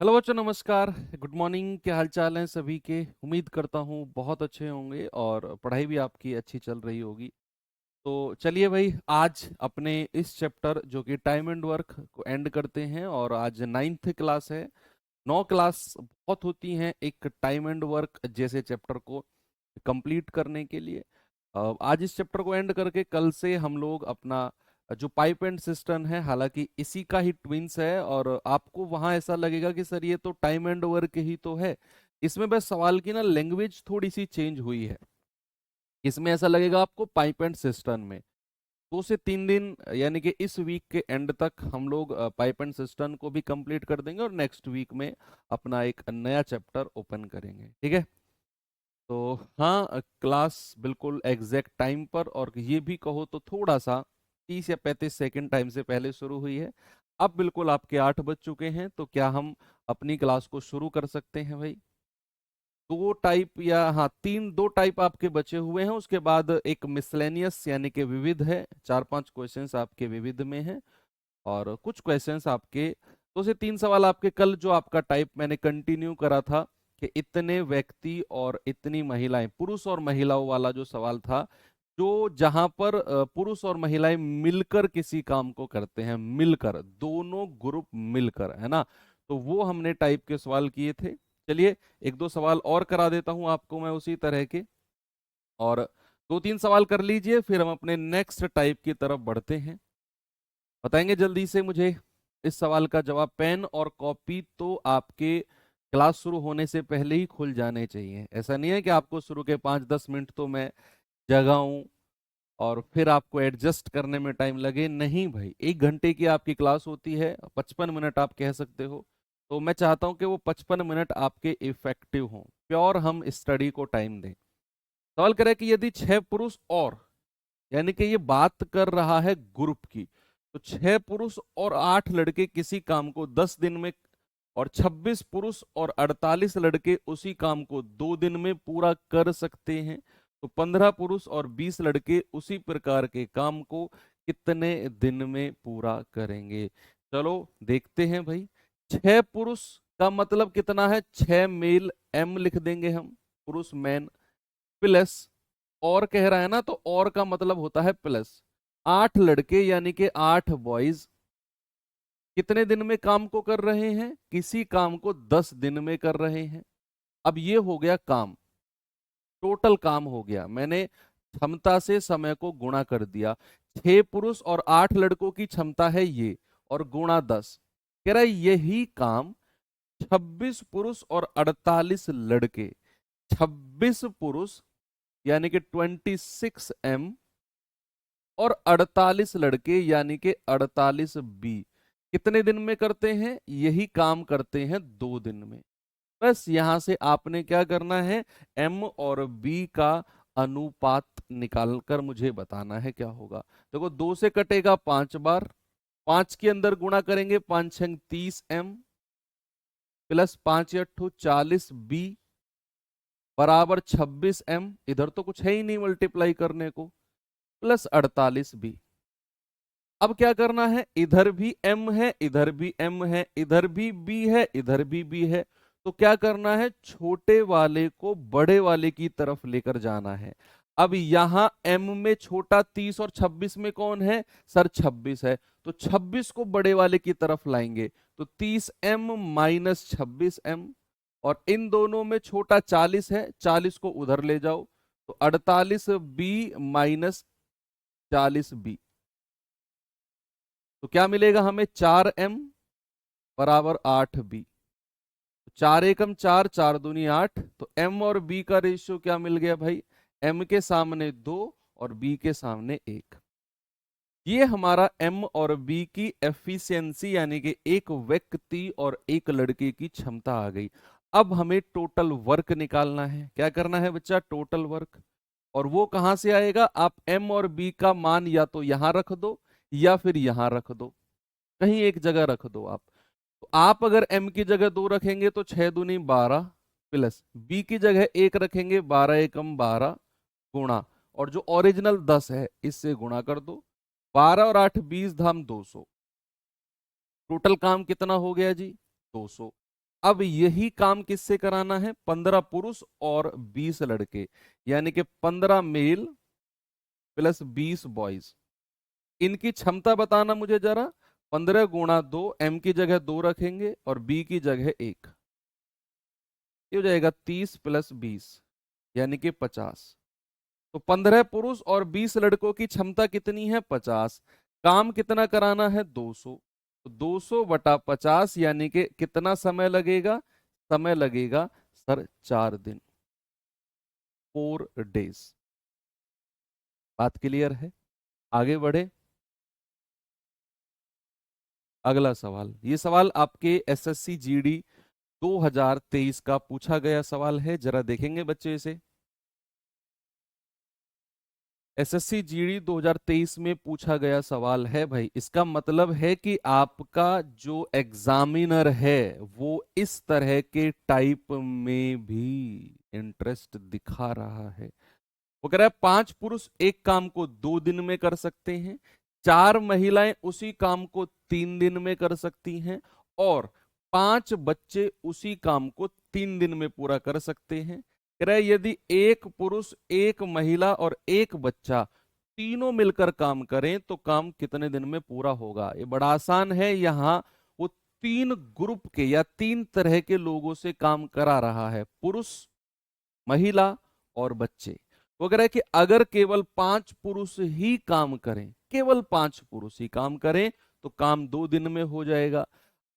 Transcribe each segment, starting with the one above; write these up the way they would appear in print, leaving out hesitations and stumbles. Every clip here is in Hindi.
हेलो बच्चों, नमस्कार। Good morning. क्या हाल चाल है सभी के? उम्मीद करता हूँ बहुत अच्छे होंगे और पढ़ाई भी आपकी अच्छी चल रही होगी। तो चलिए भाई, आज अपने इस चैप्टर जो कि टाइम एंड वर्क को एंड करते हैं। और आज 9th क्लास है। 9 क्लास बहुत होती हैं एक टाइम एंड वर्क जैसे चैप्टर को कंप्लीट करने के लिए। आज इस चैप्टर को एंड करके कल से हम लोग अपना जो पाइप एंड सिस्टम है, हालांकि इसी का ही ट्विंस है, और आपको वहां ऐसा लगेगा कि सर ये तो टाइम एंड वर्क ही तो है। इसमें बस सवाल की ना लैंग्वेज थोड़ी सी चेंज हुई है। इसमें ऐसा लगेगा आपको पाइप एंड सिस्टम में 2 से 3 दिन, यानी कि इस वीक के एंड तक हम लोग पाइप एंड सिस्टम को भी कंप्लीट कर देंगे और नेक्स्ट वीक में अपना एक नया चैप्टर ओपन करेंगे। ठीक है? तो हाँ, क्लास बिल्कुल एग्जैक्ट टाइम पर, और ये भी कहो तो थोड़ा सा 30 या 35 सेकंड टाइम से पहले शुरू हुई है। अब बिल्कुल आपके 8 बज चुके हैं, तो क्या हम अपनी क्लास को शुरू कर सकते हैं भाई? दो टाइप, या हाँ तीन, दो टाइप आपके बचे हुए हैं। उसके बाद एक मिसलेनियस यानी कि विविध है। 4-5 क्वेश्चंस आपके विविध में हैं, और कुछ क्वेश्चंस आपके 2 से 3 सवाल आपके कल जो आपका टाइप मैंने कंटिन्यू करा था कि इतने व्यक्ति और इतनी महिलाएं, पुरुष और महिलाओं वाला जो सवाल था, जो जहां पर पुरुष और महिलाएं मिलकर किसी काम को करते हैं, मिलकर, दोनों ग्रुप मिलकर, है ना। तो वो हमने टाइप के सवाल किए थे। चलिए, 1-2 सवाल और करा देता हूं आपको मैं उसी तरह के, और 2-3 सवाल कर लीजिए, फिर हम अपने नेक्स्ट टाइप की तरफ बढ़ते हैं। बताएंगे जल्दी से मुझे इस सवाल का जवाब? पेन और कॉपी तो आपके क्लास शुरू होने से पहले ही खुल जाने चाहिए। ऐसा नहीं है कि आपको शुरू के 5-10 मिनट तो मैं जगाऊं और फिर आपको एडजस्ट करने में टाइम लगे। नहीं भाई, 1 घंटे की आपकी क्लास होती है, 55 मिनट आप कह सकते हो। तो मैं चाहता हूं कि वो 55 मिनट आपके इफेक्टिव हों, प्योर हम स्टडी को टाइम दें। सवाल करें कि यदि 6 पुरुष और, यानी कि ये बात कर रहा है ग्रुप की, तो 6 पुरुष और 8 लड़के किसी काम को 10 दिन में, और 26 पुरुष और 48 लड़के उसी काम को 2 दिन में पूरा कर सकते हैं, तो 15 पुरुष और 20 लड़के उसी प्रकार के काम को कितने दिन में पूरा करेंगे? चलो देखते हैं भाई। 6 पुरुष का मतलब कितना है? 6 मेल, एम लिख देंगे हम, पुरुष मैन, प्लस, और कह रहा है ना, तो और का मतलब होता है प्लस, 8 लड़के यानी कि 8 बॉयज कितने दिन में काम को कर रहे हैं? किसी काम को 10 दिन में कर रहे हैं। अब ये हो गया काम, टोटल काम हो गया। मैंने क्षमता से समय को गुणा कर दिया। 6 पुरुष और 8 लड़कों की क्षमता है ये, और गुणा 10, कह रहा है यही काम 26 पुरुष और 48 लड़के, 26 पुरुष यानी कि 26 M, और 48 लड़के यानी कि 48 B कितने दिन में करते हैं? यही काम करते हैं 2 दिन में। बस यहां से आपने क्या करना है? M और B का अनुपात निकाल कर मुझे बताना है क्या होगा। देखो, 2 से कटेगा 5 बार, 5 के अंदर गुणा करेंगे, 5×6 = 30 M, प्लस 5×8 = 40 B बराबर 26 M। इधर तो कुछ है ही नहीं मल्टीप्लाई करने को, प्लस 48 B। अब क्या करना है? इधर भी M है, इधर भी M है, इधर भी B है, इधर भी B है। तो क्या करना है? छोटे वाले को बड़े वाले की तरफ लेकर जाना है। अब यहां M में छोटा 30 और 26 में कौन है? सर 26 है। तो 26 को बड़े वाले की तरफ लाएंगे, तो 30M माइनस 26M, और इन दोनों में छोटा 40 है, 40 को उधर ले जाओ, तो 48B माइनस 40B। तो क्या मिलेगा हमें? 4M बराबर 8B। 4 एकम 4, 4 दूनी 8, तो M और B का रेशियो क्या मिल गया भाई? M के सामने 2 और B के सामने 1। ये हमारा M और B की एफिशिएंसी यानी कि एक व्यक्ति और एक लड़के की क्षमता आ गई। अब हमें टोटल वर्क निकालना है। क्या करना है बच्चा? Total work. और वो कहां से आएगा? आप M और B का मान या तो यहां रख दो या फिर यहां रख दो, कहीं एक जगह रख दो आप। तो आप अगर M की जगह 2 रखेंगे तो 6 दूनी 12, प्लस B की जगह 1 रखेंगे, 12 एकम 12 गुणा, और जो ओरिजिनल 10 है इससे गुणा कर दो, 12 और 8 20 धाम 200। टोटल काम कितना हो गया जी? 200। अब यही काम किससे कराना है? 15 पुरुष और 20 लड़के, यानी कि 15 मेल प्लस 20 बॉयज। इनकी क्षमता बताना मुझे जरा। 15 × 2, एम की जगह 2 रखेंगे और बी की जगह 1, ये हो जाएगा 30 प्लस 20 यानी कि 50। तो 15 पुरुष और 20 लड़कों की क्षमता कितनी है? 50। काम कितना कराना है? 200। तो 200 बटा 50 यानी कि कितना समय लगेगा? समय लगेगा सर 4 दिन, 4 days। बात क्लियर है? आगे बढ़े। अगला सवाल, ये सवाल आपके एसएससी जीडी 2023 का पूछा गया सवाल है, जरा देखेंगे बच्चे इसे। एसएससी जीडी 2023 में पूछा गया सवाल है भाई। इसका मतलब है कि आपका जो एग्जामिनर है वो इस तरह के टाइप में भी इंटरेस्ट दिखा रहा है। वो कह रहा है 5 पुरुष एक काम को 2 दिन में कर सकते हैं, 4 महिलाएं उसी काम को 3 दिन में कर सकती हैं, और 5 बच्चे उसी काम को 3 दिन में पूरा कर सकते हैं। कह रहा है यदि एक पुरुष, एक महिला और एक बच्चा तीनों मिलकर काम करें तो काम कितने दिन में पूरा होगा? ये बड़ा आसान है। यहाँ वो 3 ग्रुप के या 3 तरह के लोगों से काम करा रहा है, पुरुष, महिला और बच्चे। वो कह रहा है कि अगर केवल 5 पुरुष ही काम करें, केवल 5 पुरुष ही काम करें तो काम 2 दिन में हो जाएगा।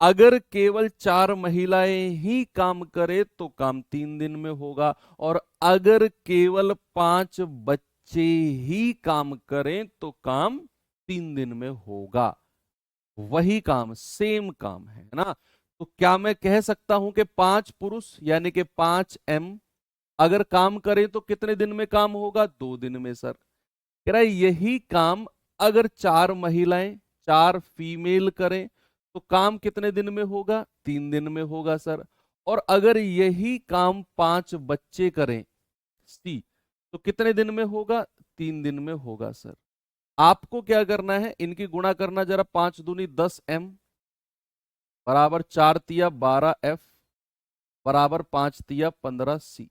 अगर केवल 4 महिलाएं ही काम करें तो काम 3 दिन में होगा। और अगर केवल 5 बच्चे ही काम करें तो काम 3 दिन में होगा। वही काम, सेम काम है ना? तो क्या मैं कह सकता हूं कि 5 पुरुष यानी कि 5M अगर काम करें तो कितने दिन में काम होगा? 2 दिन में सर। कह रहा है यही काम अगर 4 महिलाएं, 4 फीमेल करें तो काम कितने दिन में होगा? 3 दिन में होगा सर। और अगर यही काम 5 बच्चे करें, सी, तो कितने दिन में होगा? 3 दिन में होगा सर। आपको क्या करना है? इनकी गुणा करना जरा। 5 दूनी 10M बराबर 4 तिया 12F बराबर 5 तिया 15C।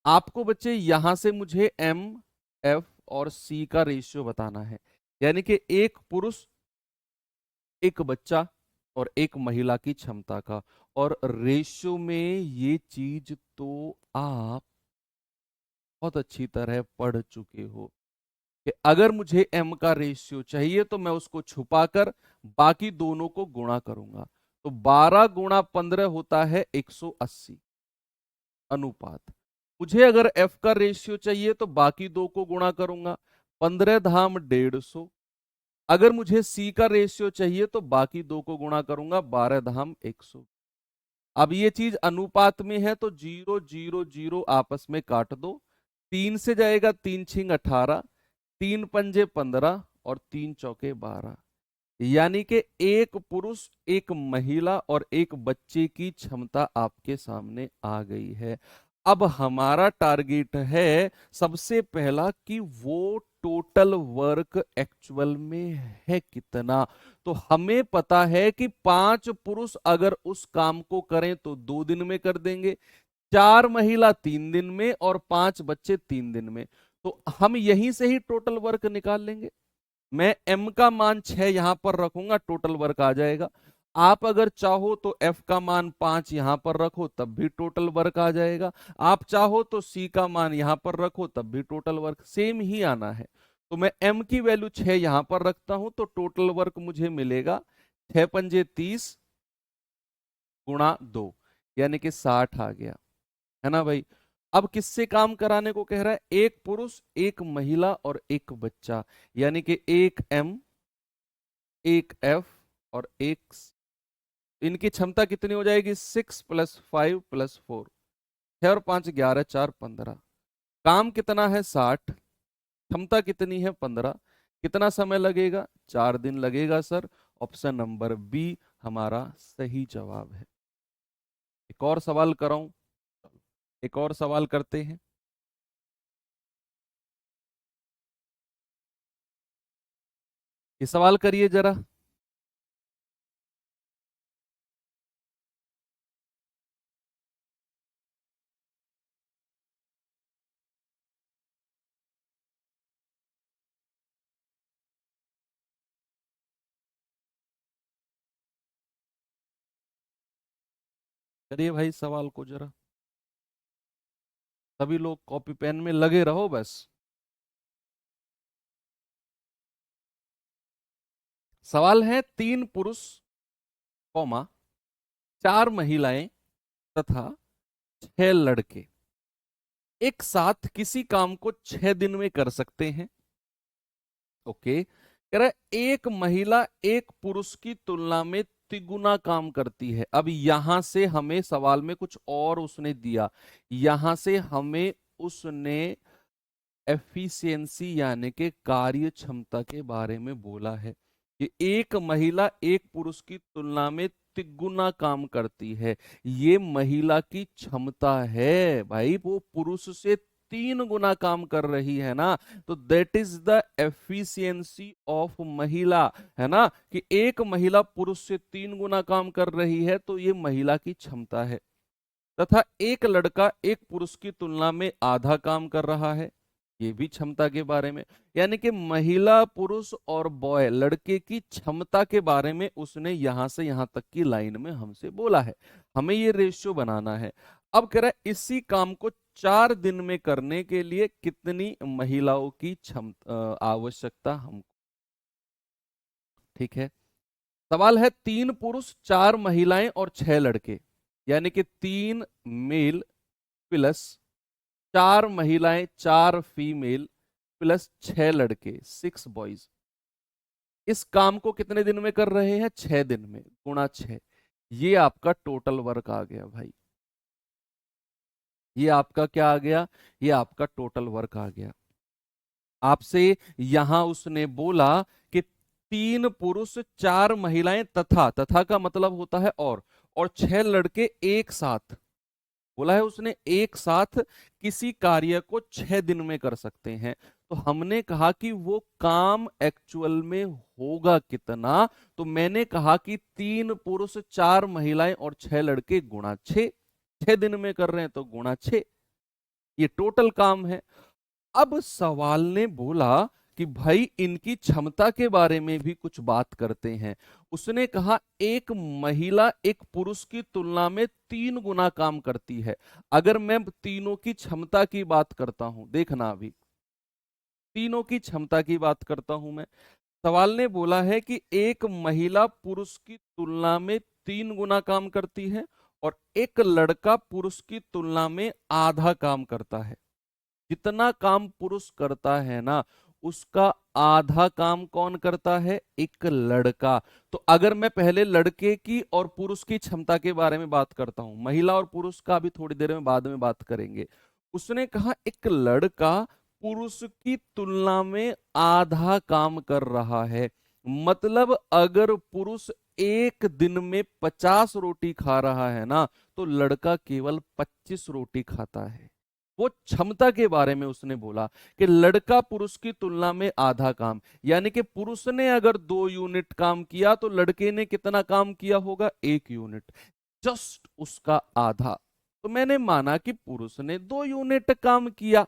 आपको बच्चे यहां से मुझे एम, एफ और सी का रेशियो बताना है, यानी कि एक पुरुष, एक बच्चा और एक महिला की क्षमता का। और रेशियो में ये चीज तो आप बहुत अच्छी तरह पढ़ चुके हो कि अगर मुझे एम का रेशियो चाहिए तो मैं उसको छुपाकर बाकी दोनों को गुणा करूंगा। तो 12 × 15 होता है 180 अनुपात। मुझे अगर एफ का रेशियो चाहिए तो बाकी दो को गुणा करूंगा, 15 धाम 150। अगर मुझे सी का रेशियो चाहिए तो बाकी दो को गुणा करूंगा, 12 धाम 100। अब ये चीज अनुपात में है तो 0 0 0 आपस में काट दो। 3 से जाएगा 3 छिंग 18, 3 पंजे 15 और 3 चौके 12। यानी कि एक पुरुष, एक महिला और एक बच्चे की क्षमता आपके सामने आ गई है। अब हमारा टारगेट है सबसे पहला कि वो टोटल वर्क एक्चुअल में है कितना। तो हमें पता है कि 5 पुरुष अगर उस काम को करें तो 2 दिन में कर देंगे, 4 महिला 3 दिन में और 5 बच्चे 3 दिन में। तो हम यहीं से ही टोटल वर्क निकाल लेंगे। मैं m का मान 6 यहां पर रखूंगा, टोटल वर्क आ जाएगा। आप अगर चाहो तो f का मान 5 यहां पर रखो तब भी टोटल वर्क आ जाएगा। आप चाहो तो c का मान यहां पर रखो तब भी टोटल वर्क सेम ही आना है। तो मैं m की वैल्यू 6 यहां पर रखता हूं तो टोटल वर्क मुझे मिलेगा 6 पंजे 30 गुणा 2 यानी कि 60 आ गया, है ना भाई? अब किससे काम कराने को कह रहा है? एक पुरुष, एक महिला और एक बच्चा, यानी कि एक m, एक एफ और एक C। इनकी क्षमता कितनी हो जाएगी? 6 + 5 + 4, 6 और 5 11, 4 15। काम कितना है? 60। क्षमता कितनी है? 15। कितना समय लगेगा? 4 दिन लगेगा सर। ऑप्शन नंबर बी हमारा सही जवाब है। एक और सवाल कराऊं? एक और सवाल करते हैं। ये सवाल करिए जरा। करिए भाई सवाल को जरा, सभी लोग कॉपी पेन में लगे रहो बस। सवाल है, 3 पुरुष कौमा 4 महिलाएं तथा 6 लड़के एक साथ किसी काम को 6 दिन में कर सकते हैं। ओके, कह रहा है एक महिला एक पुरुष की तुलना में तिगुना काम करती है। अब यहां से हमें सवाल में कुछ और उसने दिया, यहां से हमें उसने एफिशिएंसी यानी कि कार्य क्षमता के बारे में बोला है कि एक महिला एक पुरुष की तुलना में तिगुना काम करती है। ये महिला की क्षमता है भाई, वो पुरुष से 3 गुना काम कर रही है ना। तो that is the efficiency of महिला, है ना, कि एक महिला पुरुष से 3 गुना काम कर रही है, तो ये महिला की क्षमता है। तथा एक लड़का एक पुरुष की तुलना में आधा काम कर रहा है, ये भी क्षमता के बारे में। यानी कि महिला पुरुष और बॉय लड़के की क्षमता के बारे में उसने यहां से यहां तक की लाइन में हमसे बोला है। हमें ये रेशियो बनाना है। अब कह रहा है इसी काम को 4 दिन में करने के लिए कितनी महिलाओं की क्षमता आवश्यकता हमको। ठीक है, सवाल है 3 पुरुष 4 महिलाएं और 6 लड़के, यानी कि 3 मेल प्लस 4 महिलाएं 4 फीमेल प्लस 6 लड़के 6 बॉयज इस काम को कितने दिन में कर रहे हैं, 6 दिन में, गुणा 6। ये आपका टोटल वर्क आ गया भाई, ये आपका क्या आ गया, ये आपका टोटल वर्क आ गया। आपसे यहां उसने बोला कि 3 पुरुष 4 महिलाएं तथा, तथा का मतलब होता है और 6 लड़के एक साथ, बोला है उसने एक साथ किसी कार्य को 6 दिन में कर सकते हैं। तो हमने कहा कि वो काम एक्चुअल में होगा कितना, तो मैंने कहा कि 3 पुरुष 4 महिलाएं और 6 लड़के गुणा 6, 6 दिन में कर रहे हैं तो गुणा 6, ये टोटल काम है। अब सवाल ने बोला कि भाई इनकी क्षमता के बारे में भी कुछ बात करते हैं। उसने कहा एक महिला एक पुरुष की तुलना में 3 गुना काम करती है। अगर मैं तीनों की क्षमता की बात करता हूं, देखना अभी तीनों की क्षमता की बात करता हूं मैं। सवाल ने बोला है कि एक महिला पुरुष की तुलना में 3 गुना काम करती है और एक लड़का पुरुष की तुलना में आधा काम करता है। जितना काम पुरुष करता है ना, उसका आधा काम कौन करता है, एक लड़का। तो अगर मैं पहले लड़के की और पुरुष की क्षमता के बारे में बात करता हूं, महिला और पुरुष का भी थोड़ी देर में बाद में बात करेंगे। उसने कहा एक लड़का पुरुष की तुलना में आधा काम कर रहा है। मतलब अगर पुरुष एक दिन में 50 रोटी खा रहा है ना, तो लड़का केवल 25 रोटी खाता है। वो क्षमता के बारे में उसने बोला कि लड़का पुरुष की तुलना में आधा काम, यानी कि पुरुष ने अगर 2 यूनिट काम किया तो लड़के ने कितना काम किया होगा, 1 यूनिट, जस्ट उसका आधा। तो मैंने माना कि पुरुष ने 2 यूनिट काम किया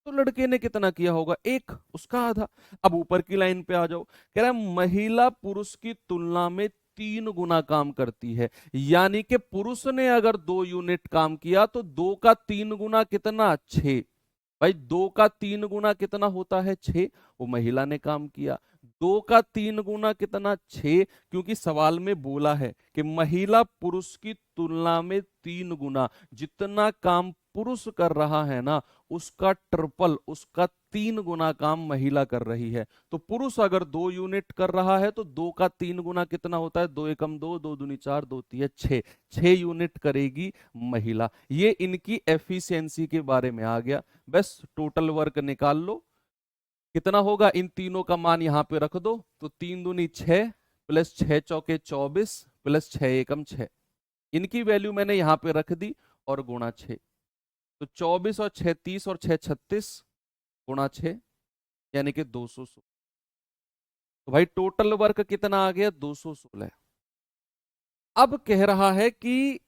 तो लड़के ने कितना किया होगा, एक, उसका आधा। अब ऊपर की लाइन पे आ जाओ, कह रहा है महिला पुरुष की तुलना में 3 गुना काम करती है। यानी कि पुरुष ने अगर 2 यूनिट काम किया तो 2 का 3 गुना कितना, 6। भाई 2 का 3 गुना कितना होता है, 6। वो महिला ने काम किया 2 का 3 गुना कितना, 6, क्योंकि सवाल में बोला है कि महिला पुरुष की तुलना में 3 गुना, जितना काम पुरुष कर रहा है ना, उसका ट्रिपल, उसका 3 गुना काम महिला कर रही है। तो पुरुष अगर 2 यूनिट कर रहा है तो 2 का 3 गुना कितना होता है, 2 एकम 2, 2 दूनी 4, 2 तिया 6, 6 यूनिट करेगी महिला। ये इनकी एफिशिएंसी के बारे में आ गया। बस टोटल वर्क निकाल लो कितना होगा, इन तीनों का मान यहां पे रख दो, तो 3 दूनी 6 प्लस 6 चौके 24 प्लस 6 एकम 6, इनकी वैल्यू मैंने यहां पे रख दी और गुणा 6। तो 24 और 6 30 और 6 36 गुणा 6 यानी कि 216। तो भाई टोटल वर्क कितना आ गया, 216। अब कह रहा है कि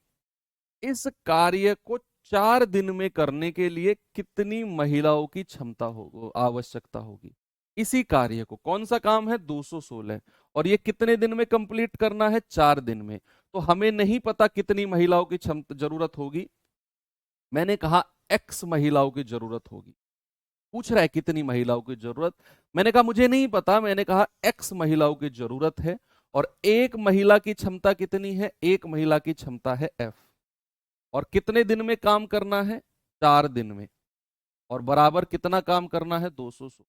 इस कार्य को 4 दिन में करने के लिए कितनी महिलाओं की क्षमता हो आवश्यकता होगी। इसी कार्य को, कौन सा काम है, 216, और ये कितने दिन में कंप्लीट करना है, 4 दिन में। तो हमें नहीं पता कितनी महिलाओं की क्षमता जरूरत होगी। मैंने कहा एक्स महिलाओं की जरूरत होगी। पूछ रहा है कितनी महिलाओं की जरूरत, मैंने कहा मुझे नहीं पता, मैंने कहा एक्स महिलाओं की जरूरत है। और एक महिला की क्षमता कितनी है, एक महिला की क्षमता है एफ। और कितने दिन में काम करना है, 4 दिन में। और बराबर कितना काम करना है, 216।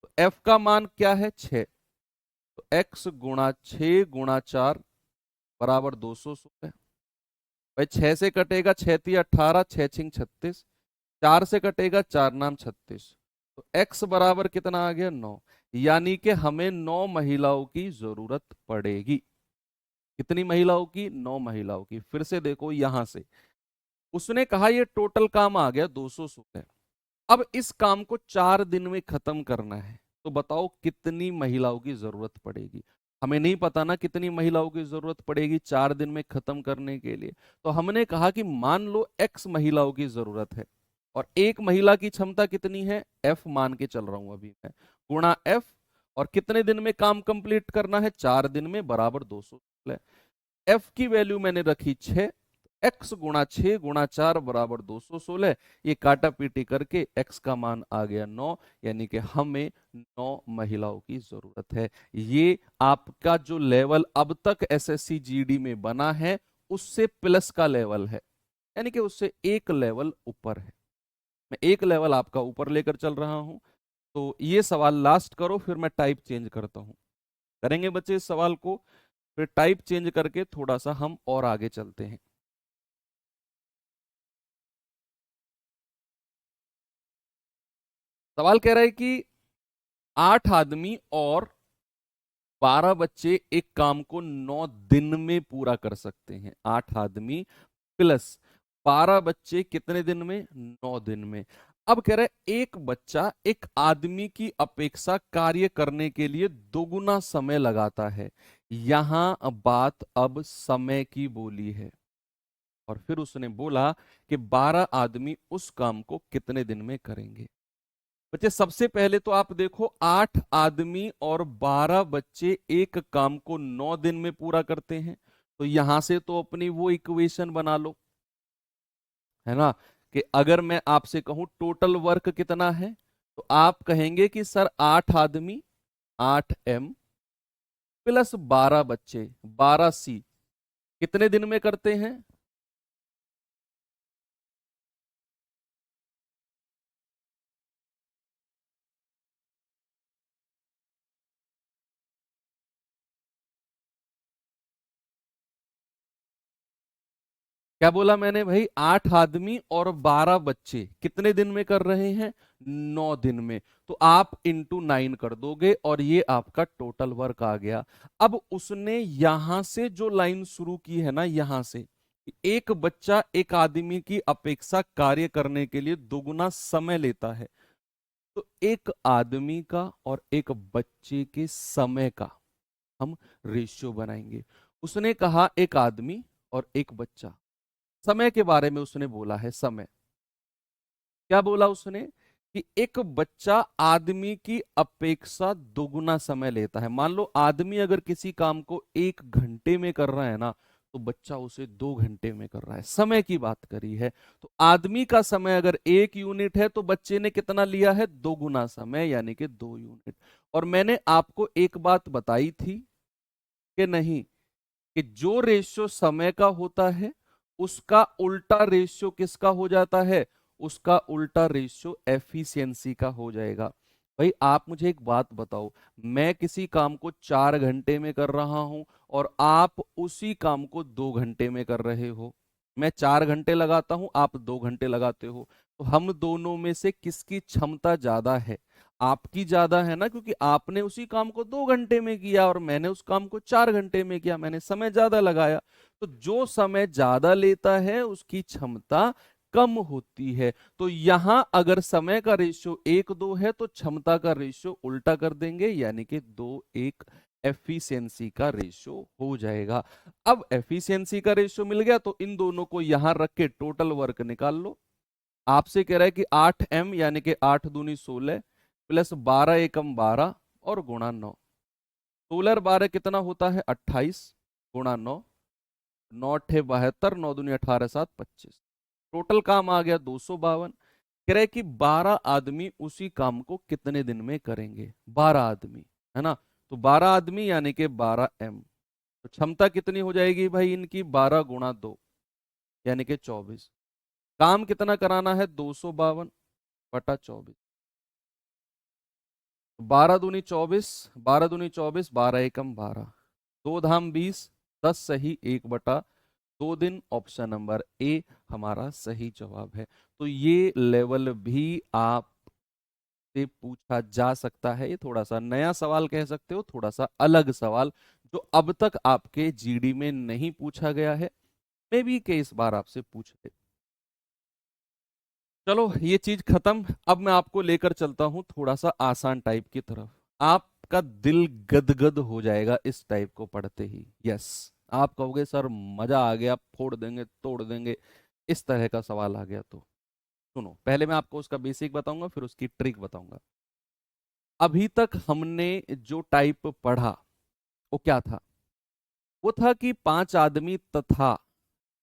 तो एफ का मान क्या है, 6। तो एक्स गुणा 6 गुणा 4 बराबर 216। भाई 6 से कटेगा 6×3 = 18, 6×6 = 36, 4 से कटेगा 4×9 = 36। तो x बराबर कितना आ गया, 9। यानी कि हमें 9 महिलाओं की जरूरत पड़ेगी। कितनी महिलाओं की, 9 महिलाओं की। फिर से देखो यहां से उसने कहा ये टोटल काम आ गया 216। अब इस काम को 4 दिन में खत्म करना है, तो बताओ कितनी महिलाओं की जरूरत पड़ेगी। हमें नहीं पता ना कितनी महिलाओं की जरूरत पड़ेगी 4 दिन में खत्म करने के लिए। तो हमने कहा कि मान लो एक्स महिलाओं की जरूरत है, और एक महिला की क्षमता कितनी है, एफ मान के चल रहा हूं अभी मैं, गुणा एफ। और कितने दिन में काम कंप्लीट करना है, 4 दिन में, बराबर 216। एफ की वैल्यू मैंने रखी 6, एक्स गुणा 6 गुणा 4 बराबर 216। ये काटा पीटी करके एक्स का मान आ गया 9। यानी कि हमें 9 महिलाओं की जरूरत है। ये आपका जो लेवल अब तक एसएससी जीडी में बना है उससे प्लस का लेवल है, यानी कि उससे एक लेवल ऊपर है। मैं एक लेवल आपका ऊपर लेकर चल रहा हूं। तो ये सवाल लास्ट करो, फिर मैं टाइप चेंज करता हूं। करेंगे बच्चे इस सवाल को, फिर टाइप चेंज करके थोड़ा सा हम और आगे चलते हैं। सवाल कह रहा है कि 8 आदमी और 12 बच्चे एक काम को 9 दिन में पूरा कर सकते हैं। 8 आदमी प्लस 12 बच्चे कितने दिन में, 9 दिन में। अब कह रहा है एक बच्चा एक आदमी की अपेक्षा कार्य करने के लिए दोगुना समय लगाता है। यहां बात अब समय की बोली है। और फिर उसने बोला कि 12 आदमी उस काम को कितने दिन में करेंगे। बच्चे सबसे पहले तो आप देखो, 8 आदमी और 12 बच्चे एक काम को 9 दिन में पूरा करते हैं। तो यहां से तो अपनी वो इक्वेशन बना लो, है ना, कि अगर मैं आपसे कहूं टोटल वर्क कितना है, तो आप कहेंगे कि सर 8 आदमी 8m प्लस 12 बच्चे 12c कितने दिन में करते हैं। क्या बोला मैंने भाई, 8 आदमी और 12 बच्चे कितने दिन में कर रहे हैं, 9 दिन में। तो आप इंटू 9 कर दोगे और ये आपका टोटल वर्क आ गया। अब उसने यहां से जो लाइन शुरू की है ना, यहां से, एक बच्चा एक आदमी की अपेक्षा कार्य करने के लिए दोगुना समय लेता है। तो एक आदमी का और एक बच्चे के समय का हम रेशियो बनाएंगे। उसने कहा एक आदमी और एक बच्चा, समय के बारे में उसने बोला है। समय क्या बोला उसने, कि एक बच्चा आदमी की अपेक्षा दोगुना समय लेता है। मान लो आदमी अगर किसी काम को 1 घंटे में कर रहा है ना, तो बच्चा उसे 2 घंटे में कर रहा है। समय की बात करी है। तो आदमी का समय अगर 1 यूनिट है तो बच्चे ने कितना लिया है, दोगुना समय, यानी कि 2 यूनिट। और मैंने आपको एक बात बताई थी कि नहीं, कि जो रेशियो समय का होता है उसका उल्टा रेशियो किसका हो जाता है, उसका उल्टा रेशियो एफिशिएंसी का हो जाएगा। भाई आप मुझे एक बात बताओ, मैं किसी काम को 4 घंटे में कर रहा हूं और आप उसी काम को 2 घंटे में कर रहे हो। मैं 4 घंटे लगाता हूं, आप 2 घंटे लगाते हो। तो हम दोनों में से किसकी क्षमता ज्यादा है, आपकी ज्यादा है ना, क्योंकि आपने उसी काम को 2 घंटे में किया और मैंने उस काम को 4 घंटे में किया, मैंने समय ज्यादा लगाया। तो जो समय ज्यादा लेता है उसकी क्षमता कम होती है। तो यहां अगर समय का रेशियो 1:2 है तो क्षमता का रेशियो उल्टा कर देंगे, यानी कि 2:1 एफिशिएंसी का रेशियो हो जाएगा। अब एफिशिएंसी का रेशियो मिल गया तो इन दोनों को यहां रख के टोटल वर्क निकाल लो। आपसे कह रहा है कि 8m यानी कि 8 दूनी 16, प्लस 12 एकम 12 और गुणा 9। 16 12 कितना होता है 28 गुणा 9, 9 अठे 72, 9 दूनी 18 7 25। टोटल काम आ गया 252। कह रहे कि 12 आदमी उसी काम को कितने दिन में करेंगे, 12 आदमी, है ना। तो 12 आदमी यानी कि 12 m। तो क्षमता कितनी हो जाएगी भाई इनकी, 12 गुणा 2 यानी कि 24। काम कितना कराना है 252 बटा 24। 12 दूनी 24, 12 दूनी 24, 12 एकम 12, 2 धाम 20, 10 सही 1 बटा 2 दिन। ऑप्शन नंबर ए हमारा सही जवाब है। तो ये लेवल भी आप से पूछा जा सकता है। ये थोड़ा सा नया सवाल कह सकते हो, थोड़ा सा अलग सवाल जो अब तक आपके जीडी में नहीं पूछा गया है, मे बी के इस बार आपसे पूछ ले। चलो ये चीज खत्म। अब मैं आपको लेकर चलता हूं थोड़ा सा आसान टाइप की तरफ। आपका दिल गदगद हो जाएगा इस टाइप को पढ़ते ही। यस, आप कहोगे सर मजा आ गया, फोड़ देंगे तोड़ देंगे, इस तरह का सवाल आ गया। तो सुनो, पहले मैं आपको उसका बेसिक बताऊंगा, फिर उसकी ट्रिक बताऊंगा। अभी तक हमने जो टाइप पढ़ा वो क्या था? वो था कि 5 आदमी तथा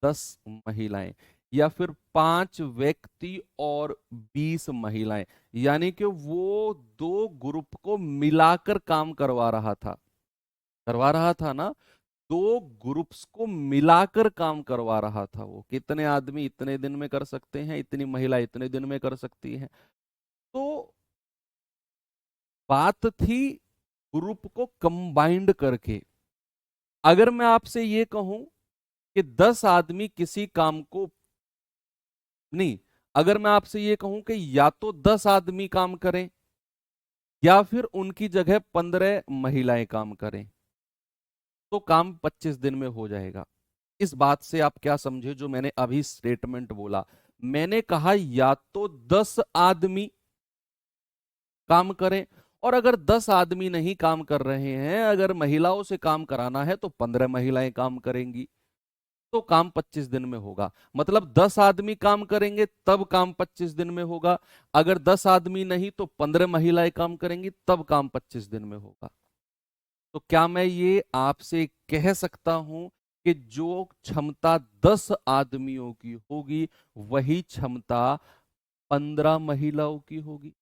10 महिलाएं, या फिर 5 व्यक्ति और 20 महिलाएं, यानी कि वो दो ग्रुप को मिलाकर काम करवा रहा था ना। दो ग्रुप्स को मिलाकर काम करवा रहा था। वो कितने आदमी इतने दिन में कर सकते हैं, इतनी महिला इतने दिन में कर सकती हैं। तो बात थी ग्रुप को कंबाइंड करके। अगर मैं आपसे ये कहूं कि 10 आदमी किसी काम को, नहीं, अगर मैं आपसे ये कहूं कि या तो 10 आदमी काम करें या फिर उनकी जगह 15 महिलाएं काम करें, तो काम 25 दिन में हो जाएगा। इस बात से आप क्या समझे जो मैंने अभी स्टेटमेंट बोला? मैंने कहा या तो 10 आदमी काम करें, और अगर 10 आदमी नहीं काम कर रहे हैं, अगर महिलाओं से काम कराना है तो 15 महिलाएं काम करेंगी, तो काम 25 दिन में होगा। मतलब 10 आदमी काम करेंगे तब काम 25 दिन में होगा। अगर 10 आदमी नहीं तो 15 महिलाएं काम करेंगी तब काम 25 दिन में होगा। तो क्या मैं ये आपसे कह सकता हूं कि जो क्षमता 10 आदमियों की होगी वही क्षमता 15 महिलाओं की होगी?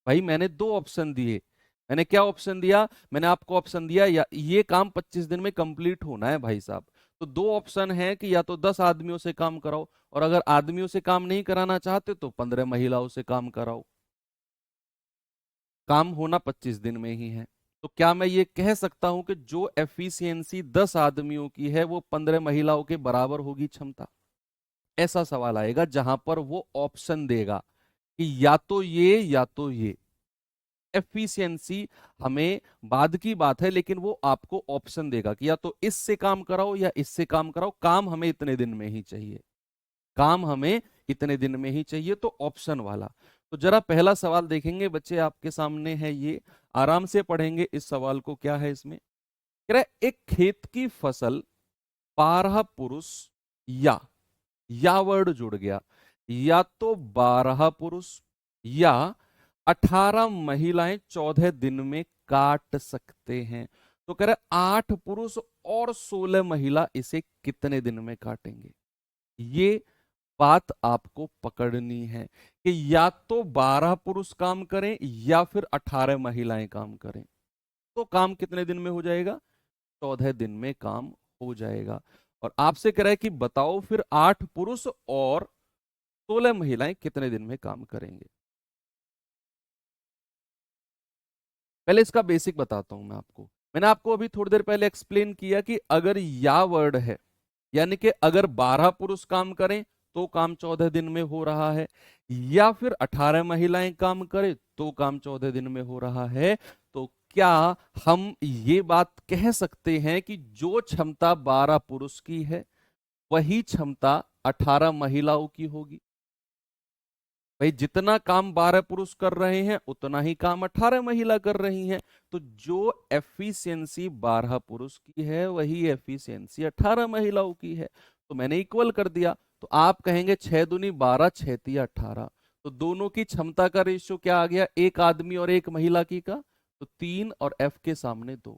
भाई मैंने दो ऑप्शन दिए। मैंने क्या ऑप्शन दिया? मैंने आपको ऑप्शन दिया या ये काम 25 दिन में कंप्लीट होना है भाई साहब। तो दो ऑप्शन है कि या तो 10 आदमियों से काम कराओ, और अगर आदमियों से काम नहीं कराना चाहते तो 15 महिलाओं से काम कराओ। काम होना 25 दिन में ही है। तो क्या मैं ये कह सकता हूं कि जो एफिशिएंसी 10 आदमियों की है वो 15 महिलाओं के बराबर होगी क्षमता? ऐसा सवाल आएगा जहां पर वो ऑप्शन देगा कि या तो ये या तो ये। एफिशिएंसी हमें बाद की बात है, लेकिन वो आपको ऑप्शन देगा कि या तो इससे काम कराओ या इससे काम कराओ, काम हमें इतने दिन में ही चाहिए, काम हमें इतने दिन में ही चाहिए। तो ऑप्शन वाला। तो जरा पहला सवाल देखेंगे बच्चे, आपके सामने है ये, आराम से पढ़ेंगे इस सवाल को। क्या है इसमें? कह रहा है एक खेत की फसल 12 पुरुष या वर्ड जुड़ गया, या तो 12 पुरुष या 18 महिलाएं 14 दिन में काट सकते हैं। तो कह रहे 8 पुरुष और 16 महिला इसे कितने दिन में काटेंगे? ये बात आपको पकड़नी है कि या तो 12 पुरुष काम करें या फिर 18 महिलाएं काम करें, तो काम कितने दिन में हो जाएगा? 14 दिन में काम हो जाएगा। और आपसे कह रहा है कि बताओ फिर 8 पुरुष और 16 महिलाएं कितने दिन में काम करेंगे। पहले इसका बेसिक बताता हूं मैं आपको। मैंने आपको अभी थोड़ी देर पहले एक्सप्लेन किया कि अगर या वर्ड है, यानी कि अगर 12 पुरुष काम करें तो काम 14 दिन में हो रहा है, या फिर 18 महिलाएं काम करें तो काम 14 दिन में हो रहा है, तो क्या हम ये बात कह सकते हैं कि जो क्षमता 12 पुरुष की है वही क्षमता 18 महिलाओं की होगी? भाई जितना काम 12 पुरुष कर रहे हैं उतना ही काम 18 महिला कर रही हैं। तो जो एफिशिएंसी 12 पुरुष की है वही एफिशिएंसी 18 महिलाओं की है। तो मैंने इक्वल कर दिया। तो आप कहेंगे 6 दूनी 12, 6 तिया 18। तो दोनों की क्षमता का रेशियो क्या आ गया, एक आदमी और एक महिला की का, तो 3 और एफ के सामने 2।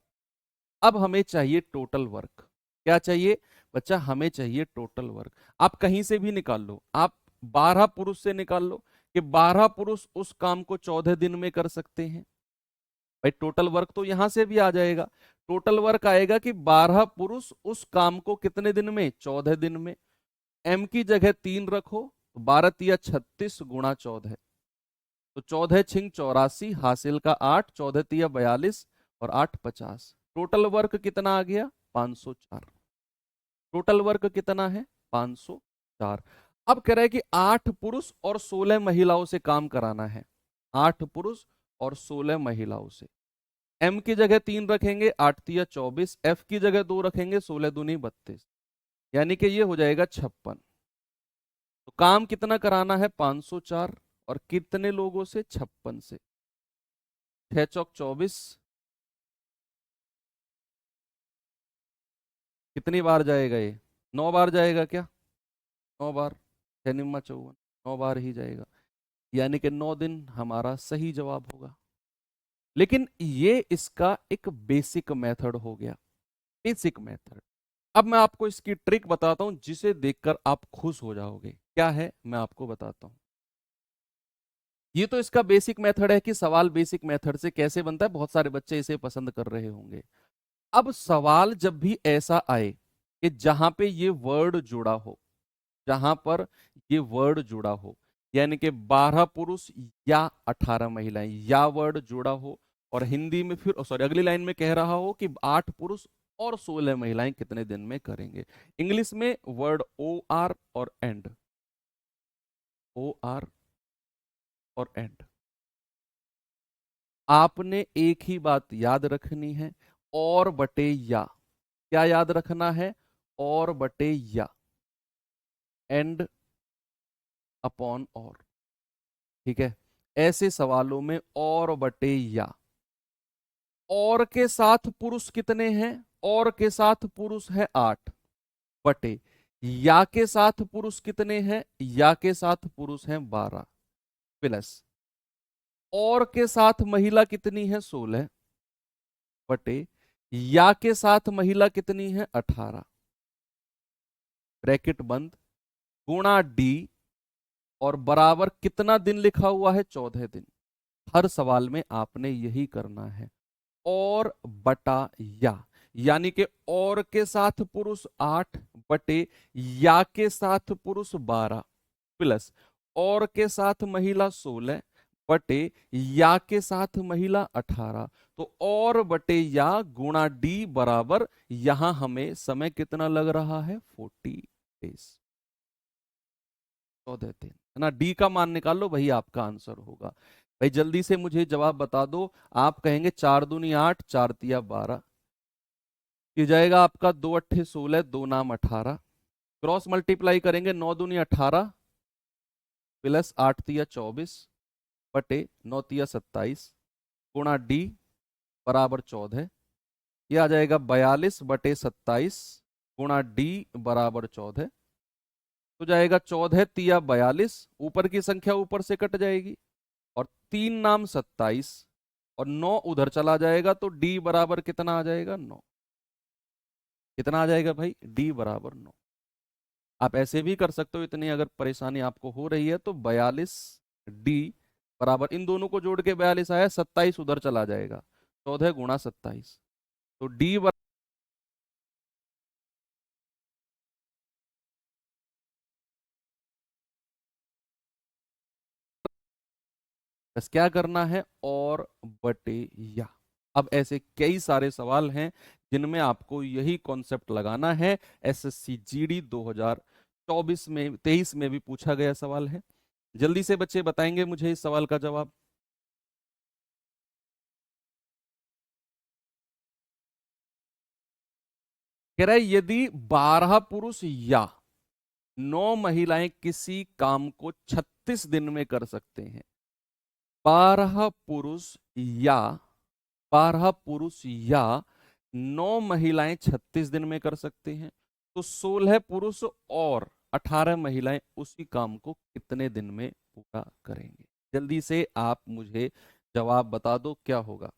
अब हमें चाहिए टोटल वर्क। क्या चाहिए बच्चा, हमें चाहिए टोटल वर्क। आप कहीं से भी निकाल लो, आप 12 पुरुष से निकाल लो कि 12 पुरुष उस काम को 14 दिन में कर सकते हैं। भाई टोटल वर्क तो यहां से भी आ जाएगा। टोटल वर्क आएगा कि 12 पुरुष उस काम को कितने दिन में, 14 दिन में। एम की जगह 3 रखो, तो 12 तिया 36 गुणा 14, तो 14 छिंग 84, हासिल का 8, 14 तिया 42 और 8 50। टोटल वर्क कितना आ गया, 504। टोटल वर्क कितना है, 504। अब कह रहा है कि 8 पुरुष और 16 महिलाओं से काम कराना है। 8 पुरुष और 16 महिलाओं से। एम की जगह 3 रखेंगे, 8 तिया 24, एफ की जगह 2 रखेंगे, 16 दूनी 32, यानी कि ये हो जाएगा 56। तो काम कितना कराना है, 504, और कितने लोगों से, 56 से। 6 चौक 24, कितनी बार जाएगा ये, 9 बार जाएगा क्या, 9 बार। 6 निम्मा 54, 9 बार ही जाएगा, यानी कि 9 दिन हमारा सही जवाब होगा। लेकिन ये इसका एक बेसिक मेथड हो गया, बेसिक मेथड। अब मैं आपको इसकी ट्रिक बताता हूं जिसे देखकर आप खुश हो जाओगे। क्या है, मैं आपको बताता हूं। ये तो इसका बेसिक मेथड है कि सवाल बेसिक मेथड से कैसे बनता है, बहुत सारे बच्चे इसे पसंद कर रहे होंगे। अब सवाल जब भी ऐसा आए कि जहां पे ये वर्ड जुड़ा हो, जहां पर ये वर्ड जुड़ा हो, यानी कि 12 पुरुष या 18 महिलाएं, या वर्ड जुड़ा हो, और हिंदी में फिर सॉरी अगली लाइन में कह रहा हो कि 8 पुरुष और 16 महिलाएं कितने दिन में करेंगे। इंग्लिश में वर्ड ओ आर और एंड, ओ आर और एंड। आपने एक ही बात याद रखनी है, और बटे या। क्या याद रखना है, और बटे या, एंड अपॉन और। ठीक है, ऐसे सवालों में और बटे या, और के साथ पुरुष कितने हैं, और के साथ पुरुष है 8, बटे या के साथ पुरुष कितने हैं, या के साथ पुरुष हैं 12, प्लस और के साथ महिला कितनी है 16, बटे या के साथ महिला कितनी है 18, ब्रैकेट बंद, गुणा डी, और बराबर कितना दिन लिखा हुआ है, 14 दिन। हर सवाल में आपने यही करना है, और बटा या, यानी कि और के साथ पुरुष 8, बटे या के साथ पुरुष 12, प्लस और के साथ महिला 16, बटे या के साथ महिला 18। तो और बटे या गुणा डी बराबर, यहां हमें समय कितना लग रहा है, 40 डेज, 14 दिन, है ना। डी का मान निकाल लो, वही आपका आंसर होगा। भाई जल्दी से मुझे जवाब बता दो। आप कहेंगे 4 दूनी 8, 4 तिया 12, ये जाएगा आपका 2 अट्ठे 16, 2 नाम 18, क्रॉस मल्टीप्लाई करेंगे, 9 दूनी 18, प्लस 8 तिया 24, बटे 9 तिया 27, गुणा डी बराबर 14, ये आ जाएगा 42 बटे 27, गुणा डी बराबर 14, तो जाएगा 14 तिया 42, ऊपर की संख्या ऊपर से कट जाएगी, और 3 नाम 27, और 9 उधर चला जाएगा, तो डी बराबर कितना आ जाएगा, 9। कितना आ जाएगा भाई, डी बराबर 9। आप ऐसे भी कर सकते हो, इतनी अगर परेशानी आपको हो रही है तो 42 डी बराबर, इन दोनों को जोड़ के 42 आया, 27 उधर चला जाएगा, 14 गुणा 27, तो डी बस क्या करना है, और बटे या। अब ऐसे कई सारे सवाल हैं जिनमें आपको यही कॉन्सेप्ट लगाना है। एसएससी जीडी 2024 में 23 में भी पूछा गया सवाल है। जल्दी से बच्चे बताएंगे मुझे इस सवाल का जवाब। कह रहा है यदि 12 पुरुष या 9 महिलाएं किसी काम को 36 दिन में कर सकते हैं, 12 पुरुष या 12 पुरुष या 9 महिलाएं 36 दिन में कर सकते हैं, तो 16 पुरुष और 18 महिलाएं उसी काम को कितने दिन में पूरा करेंगे। जल्दी से आप मुझे जवाब बता दो क्या होगा।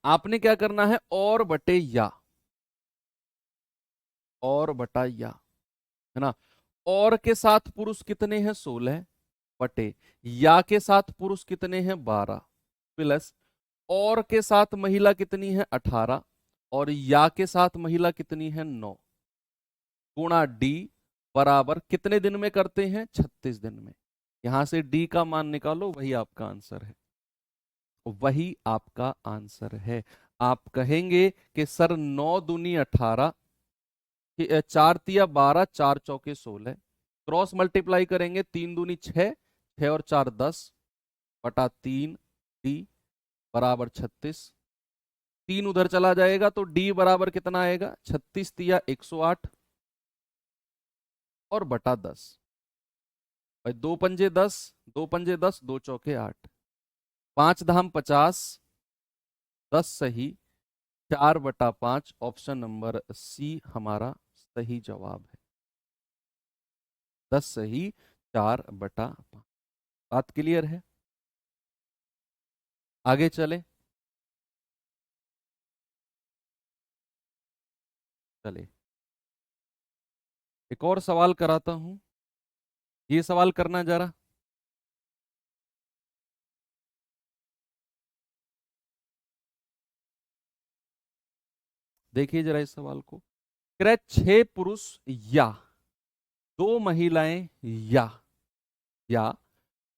आपने क्या करना है, और बटे या, और बटा या, है ना। और के साथ पुरुष कितने हैं 16, बटे या के साथ पुरुष कितने हैं 12, प्लस और के साथ महिला कितनी है 18, और या के साथ महिला कितनी है 9, गुणा डी बराबर कितने दिन में करते हैं 36 दिन में। यहां से डी का मान निकालो, वही आपका आंसर है, वही आपका आंसर है। आप कहेंगे कि सर 9 दूनी 18, 4 तिया 12, 4 चौके 16, क्रॉस मल्टीप्लाई करेंगे, 3 दूनी 6, 6 और 4 10, बटा 3 डी बराबर 36। 3 उधर चला जाएगा तो डी बराबर कितना आएगा, 36 तिया 108 और बटा 10। भाई 2 पंजे 10, 2 पंजे 10, 2 चौके 8, 5 धाम 50, 10 सही, 4/5, ऑप्शन नंबर सी हमारा सही जवाब है। 10 सही, 4/5। बात क्लियर है, आगे चले। चले एक और सवाल कराता हूं, ये सवाल करना जरा। देखिए जरा इस सवाल को, कह रहा है 6 पुरुष या 2 महिलाएं या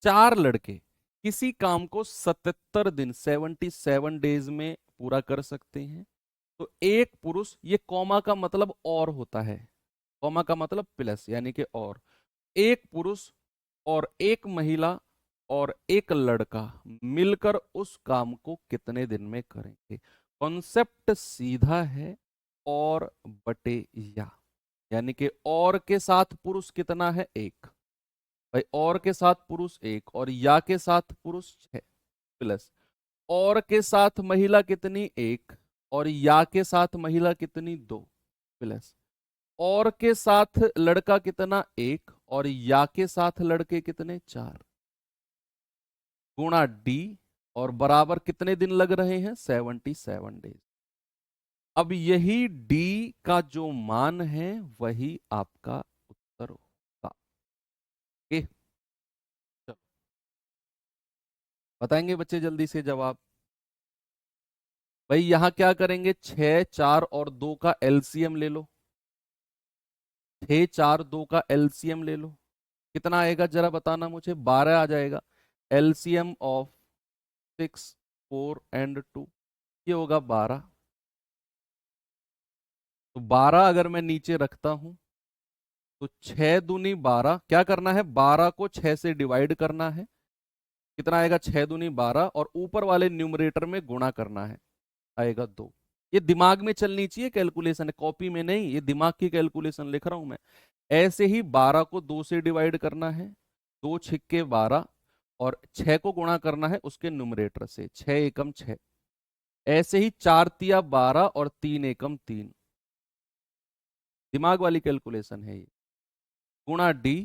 4 लड़के किसी काम को 77 दिन 77 डेज में पूरा कर सकते हैं, तो एक पुरुष, ये कॉमा का मतलब और होता है, कॉमा का मतलब प्लस यानी कि और, एक पुरुष और एक महिला और एक लड़का मिलकर उस काम को कितने दिन में करेंगे। कॉन्सेप्ट सीधा है, और बटे या, यानी कि और के साथ पुरुष कितना है 1, भाई और के साथ पुरुष 1 और या के साथ पुरुष 6, प्लस और के साथ महिला कितनी 1 और या के साथ महिला कितनी 2, प्लस और के साथ लड़का कितना 1 और या के साथ लड़के कितने 4, गुणा डी और बराबर कितने दिन लग रहे हैं 77 डेज। अब यही डी का जो मान है वही आपका उत्तर होगा। ओके, चलो बताएंगे बच्चे जल्दी से जवाब। भाई यहां क्या करेंगे, 6 4 और 2 का एलसीएम ले लो, 6 4 2 का एलसीएम ले लो, कितना आएगा जरा बताना मुझे, 12 आ जाएगा। एलसीएम ऑफ 6 4 एंड 2, ये होगा 12। तो 12 अगर मैं नीचे रखता हूं तो 6 दूनी 12, क्या करना है 12 को 6 से डिवाइड करना है, कितना आएगा 6 दूनी 12, और ऊपर वाले न्यूमरेटर में गुणा करना है, आएगा 2। ये दिमाग में चलनी चाहिए कैलकुलेशन, कॉपी में नहीं, ये दिमाग की कैलकुलेशन लिख रहा हूं मैं। ऐसे ही 12 को 2 से डिवाइड करना है, 2 6 12, और 6 को गुणा करना है उसके न्यूमरेटर से, 6 एकम 6। ऐसे ही 4 तिया 12 और 3 एकम 3, दिमाग वाली कैलकुलेशन है ये, गुणा डी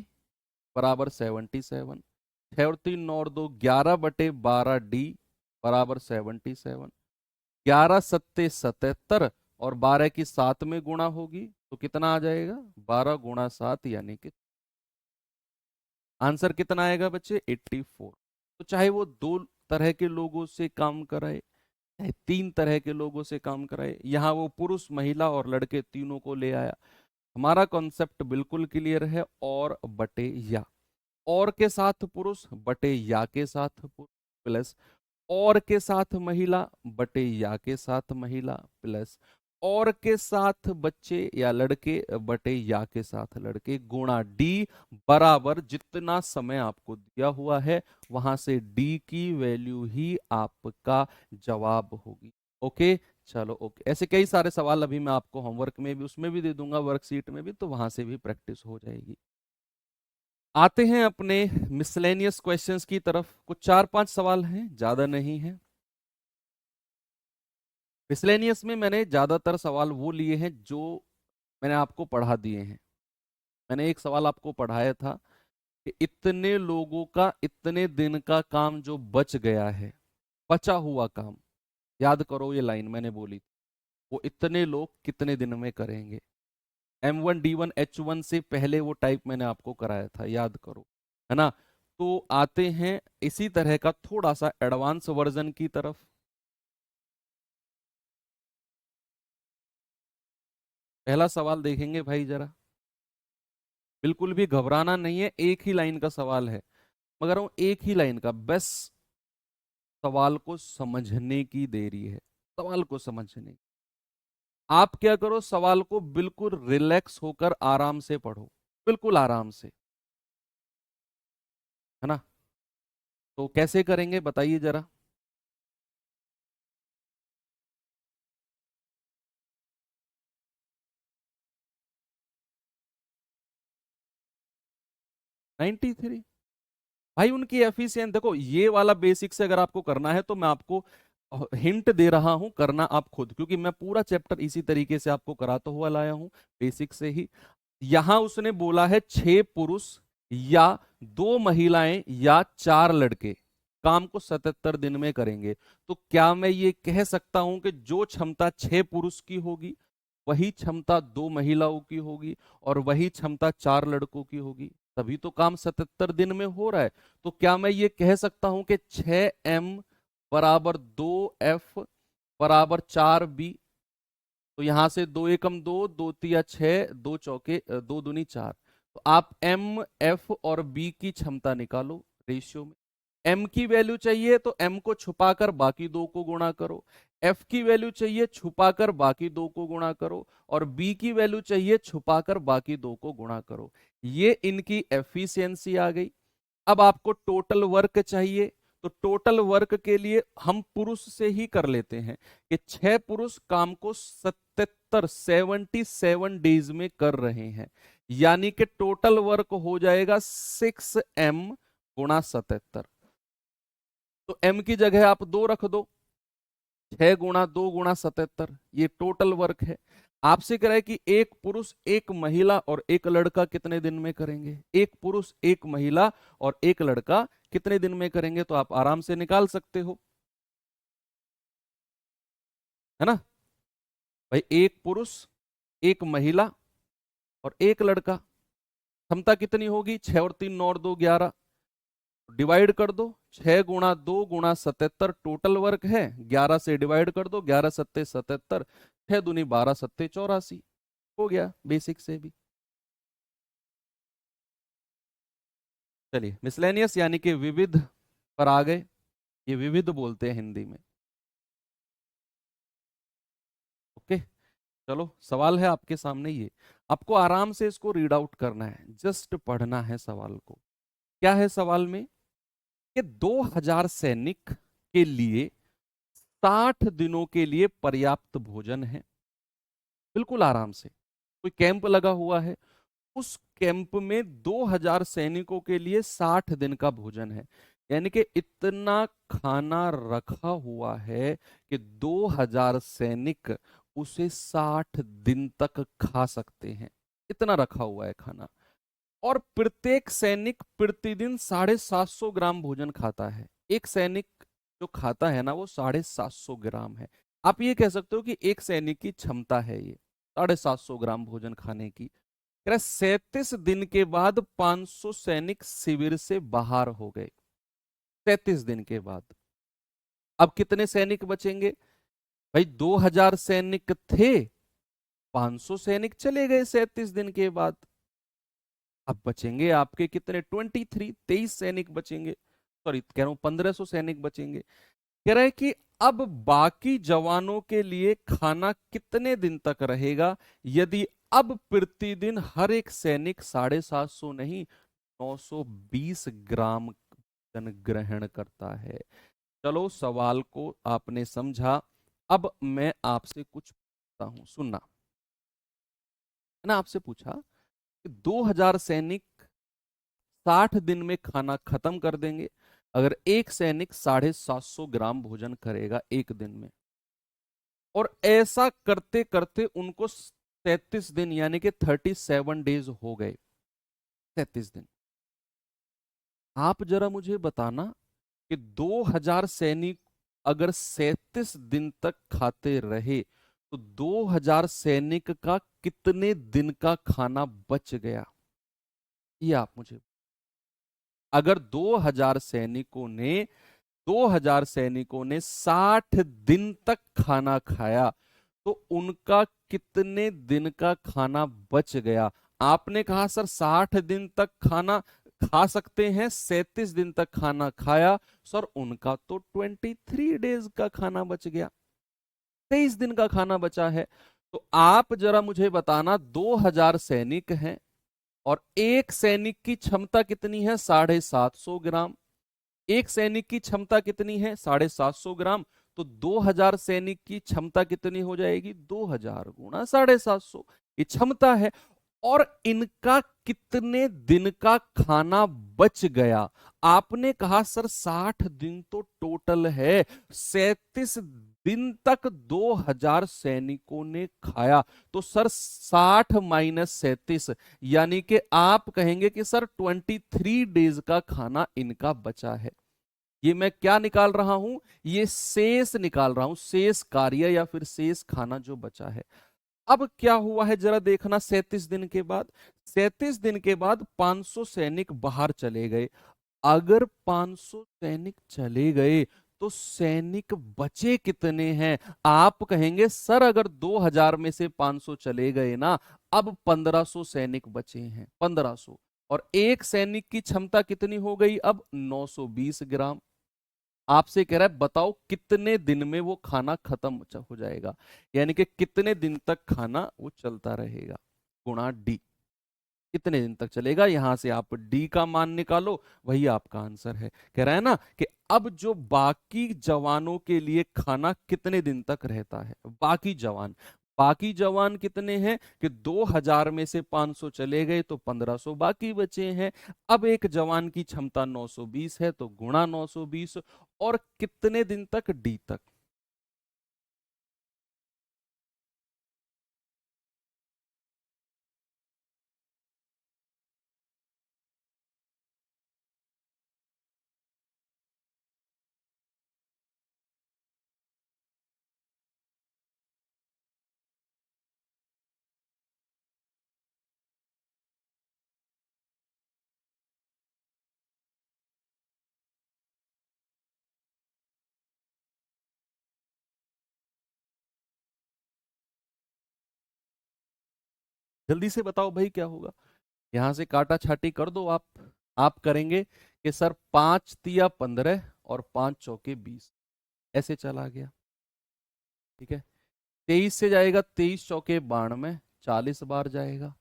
बराबर 77, 6 और 3 9 और 2 11/12 डी बराबर 77, 11 सत्ते 77, और 12 की 7 में गुणा होगी तो कितना आ जाएगा 12 गुणा 7, यानी कि आंसर कितना आएगा बच्चे 84। तो चाहे वो 2 तरह के लोगों से काम कराए, चाहे 3 तरह के लोगों से काम कराए, यहाँ वो पुरुष महिला और लड़के तीनों को ले आया। हमारा कॉन्सेप्ट बिल्कुल क्लियर है, और बटे या, और के साथ पुरुष बटे या के साथ पुरुष, प्लस और के साथ महिला बटे या के साथ महिला, प्लस और के साथ बच्चे या लड़के बटे या के साथ लड़के, गुणा डी बराबर जितना समय आपको दिया हुआ है वहां से डी की वैल्यू ही आपका जवाब होगी। ओके, चलो ओके, ऐसे कई सारे सवाल अभी मैं आपको होमवर्क में भी उसमें भी दे दूंगा, वर्कशीट में भी, तो वहां से भी प्रैक्टिस हो जाएगी। आते हैं अपने मिसलेनियस क्वेश्चंस की तरफ, कुछ 4 5 सवाल हैं, ज्यादा नहीं है। मिसलेनियस में मैंने ज्यादातर सवाल वो लिए हैं जो मैंने आपको पढ़ा दिए हैं, मैंने एक सवाल आपको पढ़ाया था कि इतने लोगों का इतने दिन का काम जो बच गया है, बचा हुआ काम, याद करो ये लाइन मैंने बोली थी, वो इतने लोग कितने दिन में करेंगे। M1 D1 H1 से पहले वो टाइप मैंने आपको कराया था, याद करो, है ना। तो आते हैं इसी तरह का थोड़ा सा एडवांस वर्जन की तरफ। पहला सवाल देखेंगे भाई जरा, बिल्कुल भी घबराना नहीं है, एक ही लाइन का सवाल है, मगर वो एक ही लाइन का, बस सवाल को समझने की देरी है, सवाल को समझने। आप क्या करो, सवाल को बिल्कुल रिलैक्स होकर आराम से पढ़ो, बिल्कुल आराम से, है ना। तो कैसे करेंगे बताइए जरा। 93। भाई उनकी एफिशिएंट देखो, ये वाला बेसिक से अगर आपको करना है तो मैं आपको हिंट दे रहा हूं, करना आप खुद, क्योंकि मैं पूरा चैप्टर इसी तरीके से आपको कराता हुआ लाया हूं, बेसिक से ही। यहां उसने बोला है 6 पुरुष या 2 महिलाएं या 4 लड़के काम को 77 दिन में करेंगे। तो क्या मैं ये कह सकता हूं कि जो क्षमता 6 पुरुष की होगी वही क्षमता 2 महिलाओं की होगी और वही क्षमता 4 लड़कों की होगी, तभी तो काम 77 दिन में हो रहा है। तो क्या मैं ये कह सकता हूं कि 6M = 2F = 4B। तो यहां से 2 एकम 2, 2 तिया 6, 2 चौके 2 दूनी 4। तो आप M F और B की क्षमता निकालो रेशियो में। M की वैल्यू चाहिए तो M को छुपाकर बाकी 2 को गुणा करो, F की वैल्यू चाहिए छुपाकर बाकी 2 को गुणा करो, और B की वैल्यू चाहिए छुपाकर बाकी 2 को गुणा करो। ये इनकी एफिशिएंसी आ गई। अब आपको टोटल वर्क चाहिए, तो टोटल वर्क के लिए हम पुरुष से ही कर लेते हैं कि 6 पुरुष काम को 77 डेज में कर रहे हैं, यानी कि टोटल वर्क हो जाएगा 6M × 77। तो M की जगह आप 2 रख दो, 6 × 2 × 77, ये टोटल वर्क है। आपसे कह रहा है कि एक पुरुष एक महिला और एक लड़का कितने दिन में करेंगे, एक पुरुष एक महिला और एक लड़का कितने दिन में करेंगे, तो आप आराम से निकाल सकते हो, है ना। भाई एक पुरुष एक महिला और एक लड़का, क्षमता कितनी होगी, 6 और 3 9 और 2 11, डिवाइड कर दो, 6 × 2 × 77 टोटल वर्क है, 11 से डिवाइड कर दो, 11 × 7 = 77, 6 दूनी 12 × 7 = 84, हो गया बेसिक से भी। चलिए मिसलेनियस यानी कि विविध पर आ गए, ये विविध बोलते हैं हिंदी में। ओके, चलो सवाल है आपके सामने, ये आपको आराम से इसको रीड आउट करना है, जस्ट पढ़ना है सवाल को। क्या है सवाल में कि 2000 सैनिक के लिए 60 दिनों के लिए पर्याप्त भोजन है, बिल्कुल आराम से। कोई कैंप लगा हुआ है, उस कैंप में 2000 सैनिकों के लिए 60 दिन का भोजन है, यानी कि इतना खाना रखा हुआ है कि 2000 सैनिक उसे 60 दिन तक खा सकते हैं, इतना रखा हुआ है खाना। और प्रत्येक सैनिक प्रतिदिन 750 ग्राम भोजन खाता है, एक सैनिक जो खाता है ना वो 750 ग्राम है। आप ये कह सकते हो कि एक सैनिक की क्षमता है ये 750 ग्राम भोजन खाने की। 37 दिन के बाद 500 सैनिक शिविर से बाहर हो गए, 37 दिन के बाद। अब कितने सैनिक बचेंगे, भाई 2000 सैनिक थे, 500 सैनिक चले गए 37 दिन के बाद। अब बचेंगे आपके कितने, 23 सैनिक बचेंगे, सॉरी कह रहा हूं 1500 सैनिक बचेंगे। कह रहे हैं कि अब बाकी जवानों के लिए खाना कितने दिन तक रहेगा, यदि अब प्रतिदिन हर एक सैनिक 750 नहीं 920 ग्राम भोजन ग्रहण करता है। चलो सवाल को आपने समझा, अब मैं आपसे कुछ पूछता हूं, सुनना। मैंने आपसे पूछा कि 2000 सैनिक 60 दिन में खाना खत्म कर देंगे, अगर एक सैनिक 750 ग्राम भोजन करेगा एक दिन में, और ऐसा करते करते उनको 33 दिन यानी कि 37 डेज हो गए, 37 दिन। आप जरा मुझे बताना कि 2000 सैनिक अगर 37 दिन तक खाते रहे तो 2000 सैनिक का कितने दिन का खाना बच गया, ये आप मुझे। अगर 2000 सैनिकों ने 60 दिन तक खाना खाया तो उनका कितने दिन का खाना बच गया। आपने कहा सर 60 दिन तक खाना खा सकते हैं, 37 दिन तक खाना खाया, सर उनका तो 23 डेज का खाना बच गया, 23 दिन का खाना बचा है। तो आप जरा मुझे बताना, 2000 सैनिक हैं और एक सैनिक की क्षमता कितनी है, 750 ग्राम। एक सैनिक की क्षमता कितनी है, 750 ग्राम। तो 2000 सैनिक की क्षमता कितनी हो जाएगी, 2000 गुणा 750, ये क्षमता है। और इनका कितने दिन का खाना बच गया। आपने कहा सर 60 दिन तो टोटल है, 37 दिन तक 2000 सैनिकों ने खाया, तो सर 60 माइनस 37, यानी कि आप कहेंगे कि सर 23 डेज का खाना इनका बचा है। ये मैं क्या निकाल रहा हूं, ये शेष निकाल रहा हूं, शेष कार्य या फिर शेष खाना जो बचा है। अब क्या हुआ है जरा देखना, 37 दिन के बाद, 37 दिन के बाद 500 सैनिक बाहर चले गए। अगर 500 सैनिक चले गए तो सैनिक बचे कितने हैं। आप कहेंगे सर अगर 2000 में से 500 चले गए ना, अब 1500 सैनिक बचे हैं, 1500। और एक सैनिक की क्षमता कितनी हो गई अब, 920 ग्राम। आपसे कह रहा है बताओ कितने दिन में वो खाना खत्म हो जाएगा, यानी कि कितने दिन तक खाना वो चलता रहेगा, गुणा डी। कितने दिन तक चलेगा, यहां से आप डी का मान निकालो, वही आपका आंसर है। कह रहा है ना कि अब जो बाकी जवानों के लिए खाना कितने दिन तक रहता है, बाकी जवान कितने हैं कि 2000 में से 500 चले गए तो 1500 बाकी बचे हैं। अब एक जवान की क्षमता 920 है तो गुणा 920, और कितने दिन तक, डी तक। जल्दी से बताओ भाई क्या होगा, यहां से काटा छाटी कर दो आप करेंगे कि सर 5 तिया 15 और 5 चौके 20, ऐसे चला गया। ठीक है, 23 से जाएगा, 23 चौके 92, 40 बार जाएगा।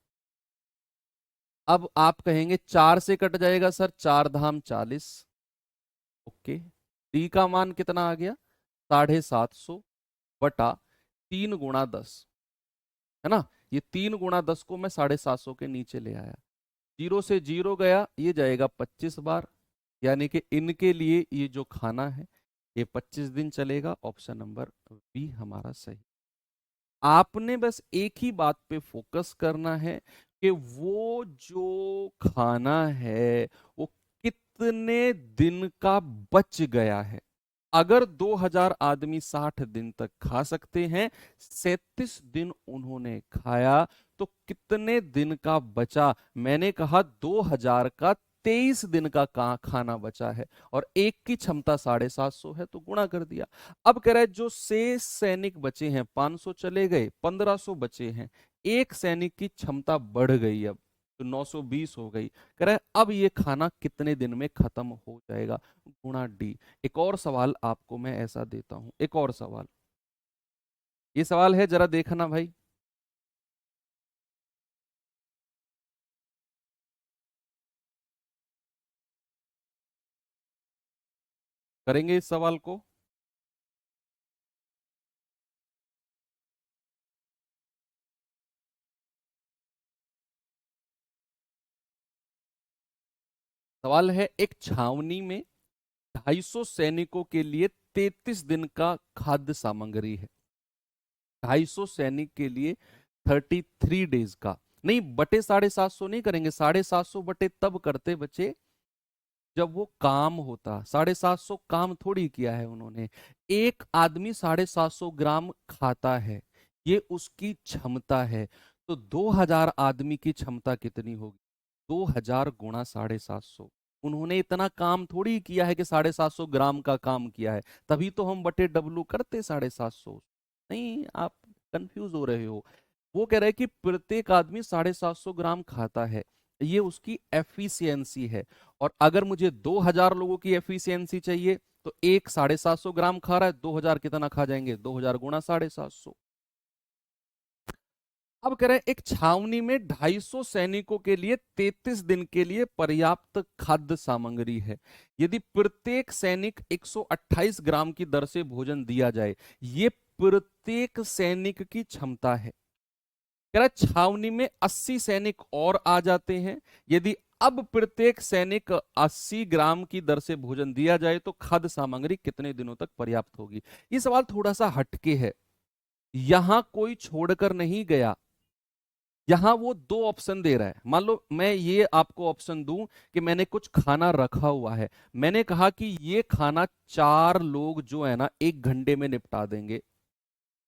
अब आप कहेंगे 4 से कट जाएगा सर, 4 धाम 40। ओके, डी का मान कितना आ गया, 750 बटा 3 गुणा 10, है ना। ये 3 गुणा 10 को मैं 750 के नीचे ले आया, 0 से 0 गया, ये जाएगा 25 बार, यानी कि इनके लिए ये जो खाना है ये 25 दिन चलेगा। ऑप्शन नंबर बी हमारा सही। आपने बस एक ही बात पे फोकस करना है कि वो जो खाना है वो कितने दिन का बच गया है। अगर 2000 आदमी 60 दिन तक खा सकते हैं, 37 दिन उन्होंने खाया, तो कितने दिन का बचा। मैंने कहा 2000 का 23 दिन का खाना बचा है, और एक की क्षमता 750 है तो गुणा कर दिया। अब कह रहा है जो शेष सैनिक बचे हैं, 500 चले गए, 1500 बचे हैं, एक सैनिक की क्षमता बढ़ गई, अब तो 920 हो गई। कह रहा है अब ये खाना कितने दिन में खत्म हो जाएगा, गुणा डी। एक और सवाल आपको मैं ऐसा देता हूं, एक और सवाल, ये सवाल है जरा देखना भाई। करेंगे इस सवाल को। सवाल है, एक छावनी में 250 सैनिकों के लिए 33 दिन का खाद्य सामग्री है, 250 सैनिक के लिए 33 डेज का, नहीं, बटे 750 नहीं करेंगे, 750 बटे तब करते बच्चे जब वो काम होता। 750 काम थोड़ी किया है उन्होंने। एक आदमी 750 ग्राम खाता है, ये उसकी क्षमता है। तो 2000 आदमी की क्षमता कितनी होगी? 2000 गुणा 750। उन्होंने इतना काम थोड़ी किया है कि 750 ग्राम का काम किया है, तभी तो हम बटे डब्लू करते 750। नहीं, आप कंफ्यूज हो रहे हो। वो कह रहे हैं कि प्रत्येक आदमी 750 ग्राम खाता है, ये उसकी एफिशिएंसी है। और अगर मुझे 2000 लोगों की एफिशिएंसी चाहिए, तो एक 750 ग्राम खा रहा है, 2000 कितना खा जाएंगे? 2000 गुणा 750। अब कह रहे हैं एक छावनी में 250 सैनिकों के लिए 33 दिन के लिए पर्याप्त खाद्य सामग्री है। यदि प्रत्येक सैनिक 128 ग्राम की दर से भोजन दिया जाए, ये प्रत्येक सैनिक की क्षमता है। कह रहा है छावनी में 80 सैनिक और आ जाते हैं। यदि अब प्रत्येक सैनिक 80 ग्राम की दर से भोजन दिया जाए तो खाद्य सामग्री कितने दिनों तक पर्याप्त होगी? ये सवाल थोड़ा सा हटके है, यहां कोई छोड़कर नहीं गया। यहां वो दो ऑप्शन दे रहा है। मान लो मैं ये आपको ऑप्शन दूं कि मैंने कुछ खाना रखा हुआ है, मैंने कहा कि ये खाना 4 लोग जो है ना 1 घंटे में निपटा देंगे,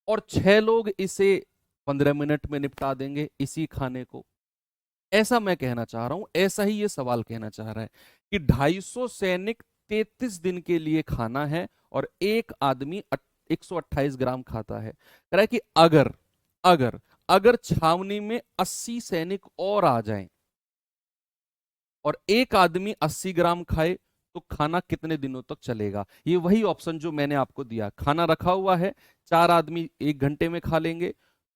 और 6 लोग इसे 15 मिनट में निपटा देंगे इसी खाने को। ऐसा मैं कहना चाह रहा हूं, ऐसा ही ये सवाल कहना चाह रहा है कि 250 सैनिक 33 दिन के लिए खाना है, और एक आदमी 128 ग्राम खाता है। कह रहा है कि अगर अगर अगर छावनी में 80 सैनिक और आ जाएं और एक आदमी 80 ग्राम खाए, तो खाना कितने दिनों तक चलेगा? ये वही ऑप्शन जो मैंने आपको दिया, खाना रखा हुआ है, 4 आदमी 1 घंटे में खा लेंगे,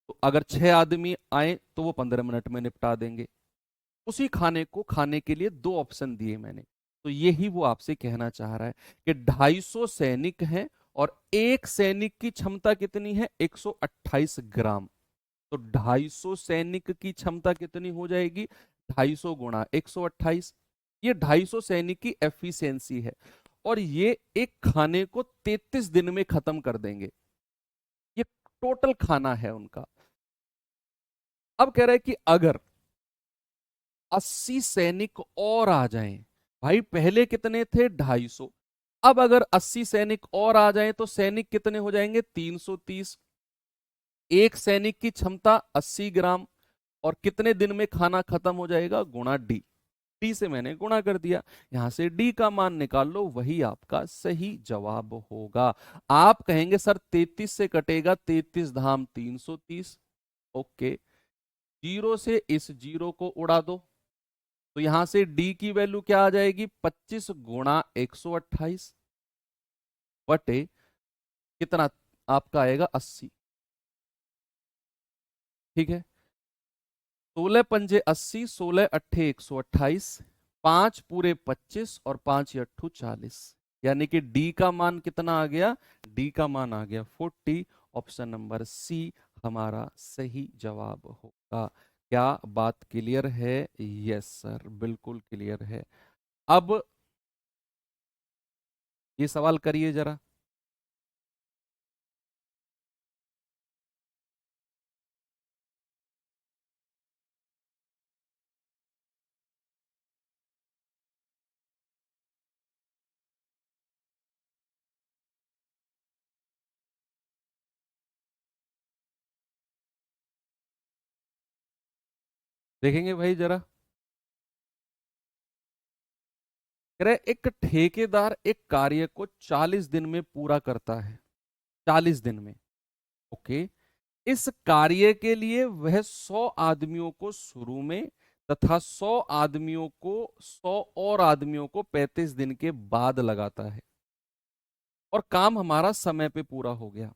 तो अगर 6 आदमी आए तो वो 15 मिनट में निपटा देंगे। उसी खाने को खाने के लिए दो ऑप्शन दिए मैंने। तो यही वो आपसे कहना चाह रहा है कि 250 सैनिक हैं, और एक सैनिक की क्षमता कितनी है? 128 ग्राम। तो 250 सैनिक की क्षमता कितनी हो जाएगी? 250 गुणा 128। ये 250 सैनिक की एफिशिएंसी है, और ये एक खाने को 33 दिन में खत्म कर देंगे। ये टोटल खाना है उनका। अब कह रहा है कि अगर 80 सैनिक और आ जाएं, भाई पहले कितने थे? 250। अब अगर 80 सैनिक और आ जाएं तो सैनिक कितने हो जाएंगे? 330। एक सैनिक की क्षमता 80 ग्राम, और कितने दिन में खाना खत्म हो जाएगा? गुणा डी। डी से मैंने गुणा कर दिया, यहां से डी का मान निकाल लो, वही आपका सही जवाब होगा। आप कहेंगे सर 33 से कटेगा, 33 धाम 330। ओके, जीरो से इस जीरो को उड़ा दो, तो यहां से डी की वैल्यू क्या आ जाएगी? 25 गुणा 128 बटे कितना आपका आएगा? 80। ठीक है, 16 पंजे 80, 16 अट्ठे 128, 5 पूरे 25 और 5 अट्ठू 40। यानी कि डी का मान कितना आ गया? डी का मान आ गया 40। ऑप्शन नंबर सी हमारा सही जवाब होगा। क्या बात क्लियर है? यस सर, बिल्कुल क्लियर है। अब ये सवाल करिए जरा। देखेंगे भाई जरा। कह रहे एक ठेकेदार एक कार्य को 40 दिन में पूरा करता है, 40 दिन में। ओके, इस कार्य के लिए वह 100 आदमियों को शुरू में तथा 100 आदमियों को 100 और आदमियों को 35 दिन के बाद लगाता है, और काम हमारा समय पे पूरा हो गया।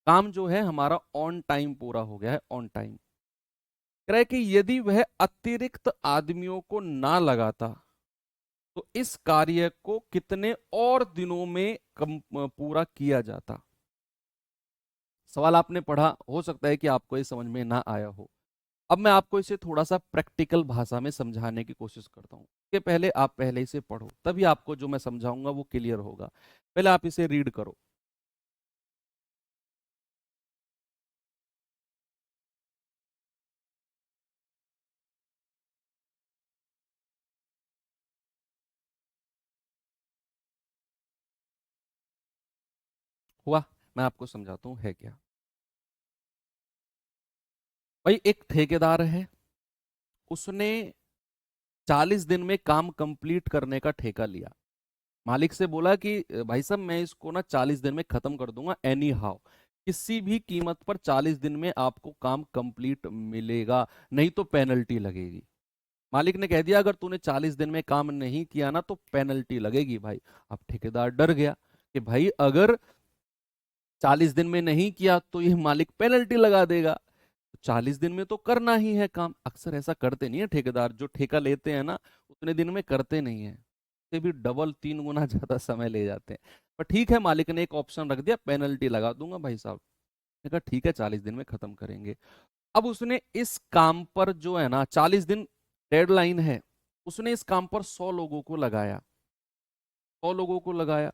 काम जो है हमारा ऑन टाइम पूरा हो गया है, ऑन टाइम। कह रहा है कि यदि वह अतिरिक्त आदमियों को ना लगाता, तो इस कार्य को कितने और दिनों में पूरा किया जाता? सवाल आपने पढ़ा, हो सकता है कि आपको ये समझ में ना आया हो। अब मैं आपको इसे थोड़ा सा प्रैक्टिकल भाषा में समझाने की कोशिश करता हूँ। इसके पहले आप पहले इसे पढ़ो, तभी आपको जो मैं समझाऊंगा वो क्लियर होगा। पहले आप इसे रीड करो। हुआ? मैं आपको समझाता हूँ है क्या। भाई एक ठेकेदार है, उसने 40 दिन में काम कंप्लीट करने का ठेका लिया। मालिक से बोला कि भाई साहब मैं इसको ना 40 दिन में खत्म कर दूंगा, एनी हाउ, किसी भी कीमत पर 40 दिन में आपको काम कंप्लीट मिलेगा, नहीं तो पेनल्टी लगेगी। मालिक ने कह दिया अगर तूने 40 दिन में काम नहीं किया ना तो पेनल्टी लगेगी भाई। अब ठेकेदार डर गया कि भाई अगर 40 दिन में नहीं किया तो ये मालिक पेनल्टी लगा देगा, 40 दिन में तो करना ही है काम। अक्सर ऐसा करते नहीं है ठेकेदार, जो ठेका लेते हैं ना उतने दिन में करते नहीं है, से भी डबल 3 गुना ज्यादा समय ले जाते हैं। पर ठीक है, मालिक ने एक ऑप्शन रख दिया, पेनल्टी लगा दूंगा भाई साहब। मैंने कहा ठीक है 40 दिन में खत्म करेंगे। अब उसने इस काम पर जो है ना 40 दिन डेडलाइन है, उसने इस काम पर 100 लोगों को लगाया, 100 लोगों को लगाया।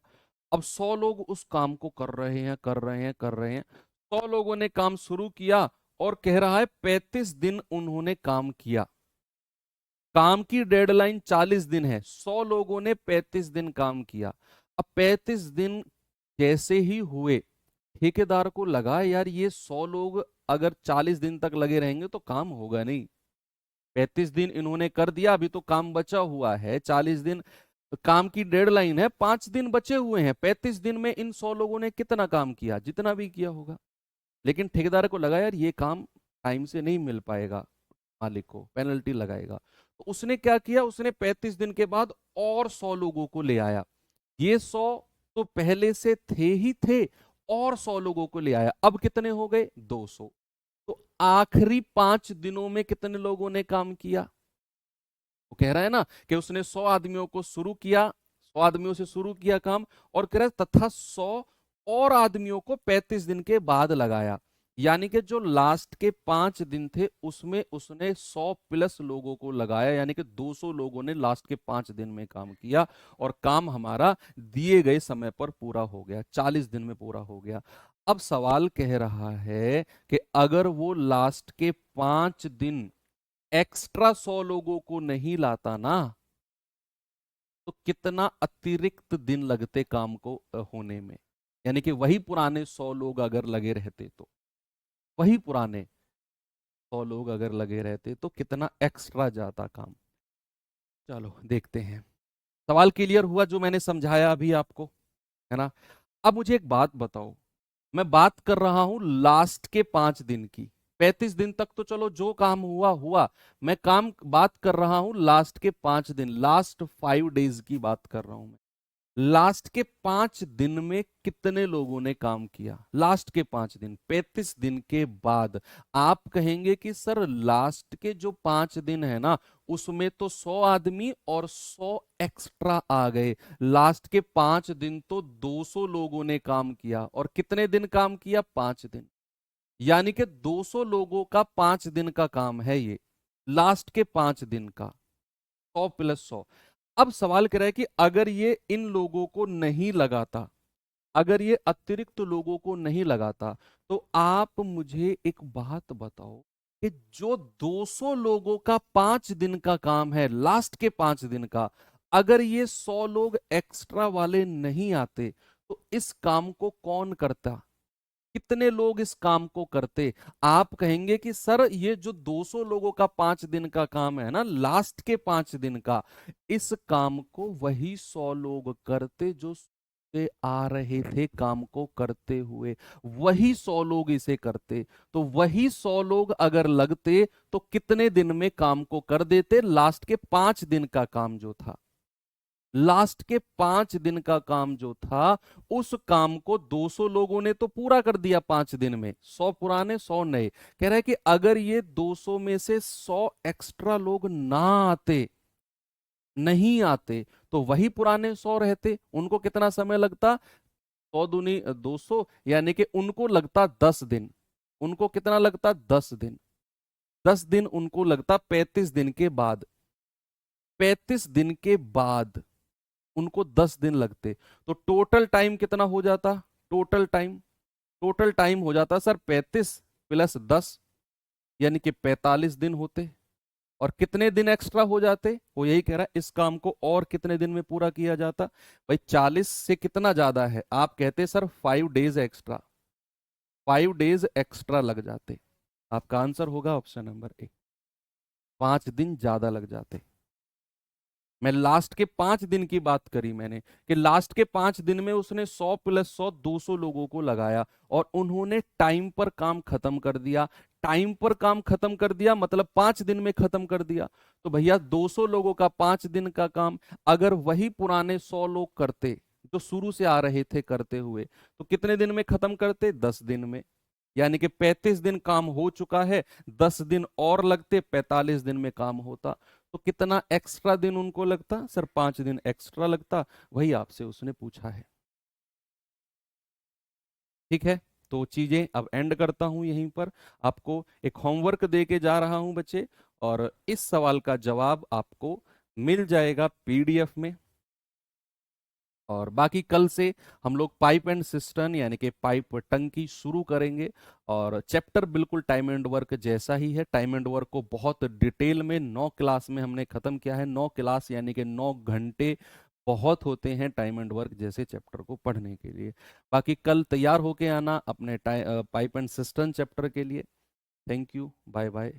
अब 100 लोग उस काम को कर रहे हैं, कर रहे हैं, कर रहे हैं। 100 लोगों ने काम शुरू किया और कह रहा है 35 दिन उन्होंने काम किया। काम की डेडलाइन 40 दिन है, 100 लोगों ने 35 दिन काम किया। अब 35 दिन जैसे ही हुए, ठेकेदार को लगा यार ये 100 लोग अगर 40 दिन तक लगे रहेंगे तो काम होगा नहीं। 35 दिन इन्होंने कर दिया, अभी तो काम बचा हुआ है 40 दिन, काम की डेडलाइन है, 5 दिन बचे हुए हैं। 35 दिन में इन 100 लोगों ने कितना काम किया? जितना भी किया होगा। लेकिन ठेकेदार को लगा यार ये काम टाइम से नहीं मिल पाएगा, मालिक को पेनल्टी लगाएगा। तो उसने क्या किया, उसने 35 दिन के बाद और 100 लोगों को ले आया। ये 100 तो पहले से थे ही थे, और 100 लोगों को ले आया। अब कितने हो गए? 200। तो आखिरी 5 दिनों में कितने लोगों ने काम किया? वो कह रहा है ना कि उसने 100 आदमियों को शुरू किया, 100 आदमियों से शुरू किया काम, और कह रहा है तथा 100 और आदमियों को 35 दिन के बाद लगाया। यानी कि जो लास्ट के 5 दिन थे उसमें उसने 100 प्लस लोगों को लगाया, यानी कि 200 लोगों ने लास्ट के 5 दिन में काम किया, और काम हमारा दिए गए समय पर पूरा हो गया, 40 दिन में पूरा हो गया। अब सवाल कह रहा है कि अगर वो लास्ट के 5 दिन एक्स्ट्रा 100 लोगों को नहीं लाता ना, तो कितना अतिरिक्त दिन लगते काम को होने में। यानी कि वही पुराने 100 लोग अगर लगे रहते तो, वही पुराने 100 लोग अगर लगे रहते तो कितना एक्स्ट्रा जाता काम। चलो देखते हैं। सवाल क्लियर हुआ जो मैंने समझाया अभी आपको, है ना? अब मुझे एक बात बताओ, मैं बात कर रहा हूं लास्ट के 5 दिन की। 35 दिन तक तो चलो जो काम हुआ हुआ, मैं काम बात कर रहा हूं लास्ट के 5 दिन, लास्ट 5 डेज की बात कर रहा हूं मैं। लास्ट के 5 दिन में कितने लोगों ने काम किया? लास्ट के 5 दिन, 35 दिन के बाद। आप कहेंगे कि सर लास्ट के जो 5 दिन है ना उसमें तो 100 आदमी और 100 एक्स्ट्रा आ गए, लास्ट के 5 दिन तो 200 लोगों ने काम किया। और कितने दिन काम किया? 5 दिन। यानी कि 200 लोगों का 5 दिन का काम है ये, लास्ट के 5 दिन का, 100 + 100। अब सवाल कर रहा है कि अगर ये इन लोगों को नहीं लगाता, अगर ये अतिरिक्त लोगों को नहीं लगाता, तो आप मुझे एक बात बताओ कि जो 200 लोगों का 5 दिन का काम है, लास्ट के 5 दिन का, अगर ये 100 लोग एक्स्ट्रा वाले नहीं आते तो इस काम को कौन करता? कितने लोग इस काम को करते? आप कहेंगे कि सर ये जो 200 लोगों का 5 दिन का काम है ना, लास्ट के 5 दिन का, इस काम को वही 100 लोग करते जो से आ रहे थे काम को करते हुए, वही 100 लोग इसे करते। तो वही 100 लोग अगर लगते तो कितने दिन में काम को कर देते? लास्ट के 5 दिन का काम जो था, लास्ट के 5 दिन का काम जो था, उस काम को 200 लोगों ने तो पूरा कर दिया 5 दिन में, 100 पुराने 100 नए। कह रहा है कि अगर ये 200 में से 100 एक्स्ट्रा लोग ना आते, नहीं आते, तो वही पुराने 100 रहते। उनको कितना समय लगता? 100 दूनी 200, यानी कि उनको लगता 10 दिन। उनको कितना लगता? 10 दिन। 10 दिन उनको लगता 35 दिन के बाद। 35 दिन के बाद उनको 10 दिन लगते, तो टोटल टाइम कितना हो जाता? टोटल टाइम हो जाता सर 35 + 10, यानी कि 45 दिन होते। और कितने दिन एक्स्ट्रा हो जाते, वो यही कह रहा है इस काम को और कितने दिन में पूरा किया जाता। भाई 40 से कितना ज्यादा है, आप कहते sir 5 days extra, 5 days extra लग जाते। आपका आंसर होगा ऑप्शन नंबर ए, 5 दिन ज्यादा लग जाते। मैं लास्ट के 5 दिन की बात करी मैंने, कि लास्ट के 5 दिन में उसने 100 + 100 200 लोगों को लगाया और उन्होंने टाइम पर काम खत्म कर दिया। टाइम पर काम खत्म कर दिया मतलब 5 दिन में खत्म कर दिया। तो भैया 200 लोगों का 5 दिन का काम अगर वही पुराने 100 लोग करते जो शुरू से आ रहे थे करते हुए, तो कितने दिन में खत्म करते, 10 दिन में। यानी कि 35 दिन काम हो चुका है, 10 दिन और लगते, 45 दिन में काम होता। तो कितना एक्स्ट्रा दिन उनको लगता सर, 5 दिन एक्स्ट्रा लगता। वही आपसे उसने पूछा है। ठीक है, तो चीजें अब एंड करता हूं यहीं पर। आपको एक होमवर्क दे के जा रहा हूं बच्चे, और इस सवाल का जवाब आपको मिल जाएगा पीडीएफ में। और बाकी कल से हम लोग पाइप एंड सिस्टर्न यानी कि पाइप टंकी शुरू करेंगे। और चैप्टर बिल्कुल टाइम एंड वर्क जैसा ही है। टाइम एंड वर्क को बहुत डिटेल में 9 क्लास में हमने खत्म किया है। 9 क्लास यानी कि 9 घंटे बहुत होते हैं टाइम एंड वर्क जैसे चैप्टर को पढ़ने के लिए। बाकी कल तैयार होके आना अपने पाइप एंड सिस्टर्न चैप्टर के लिए। Thank you, bye bye.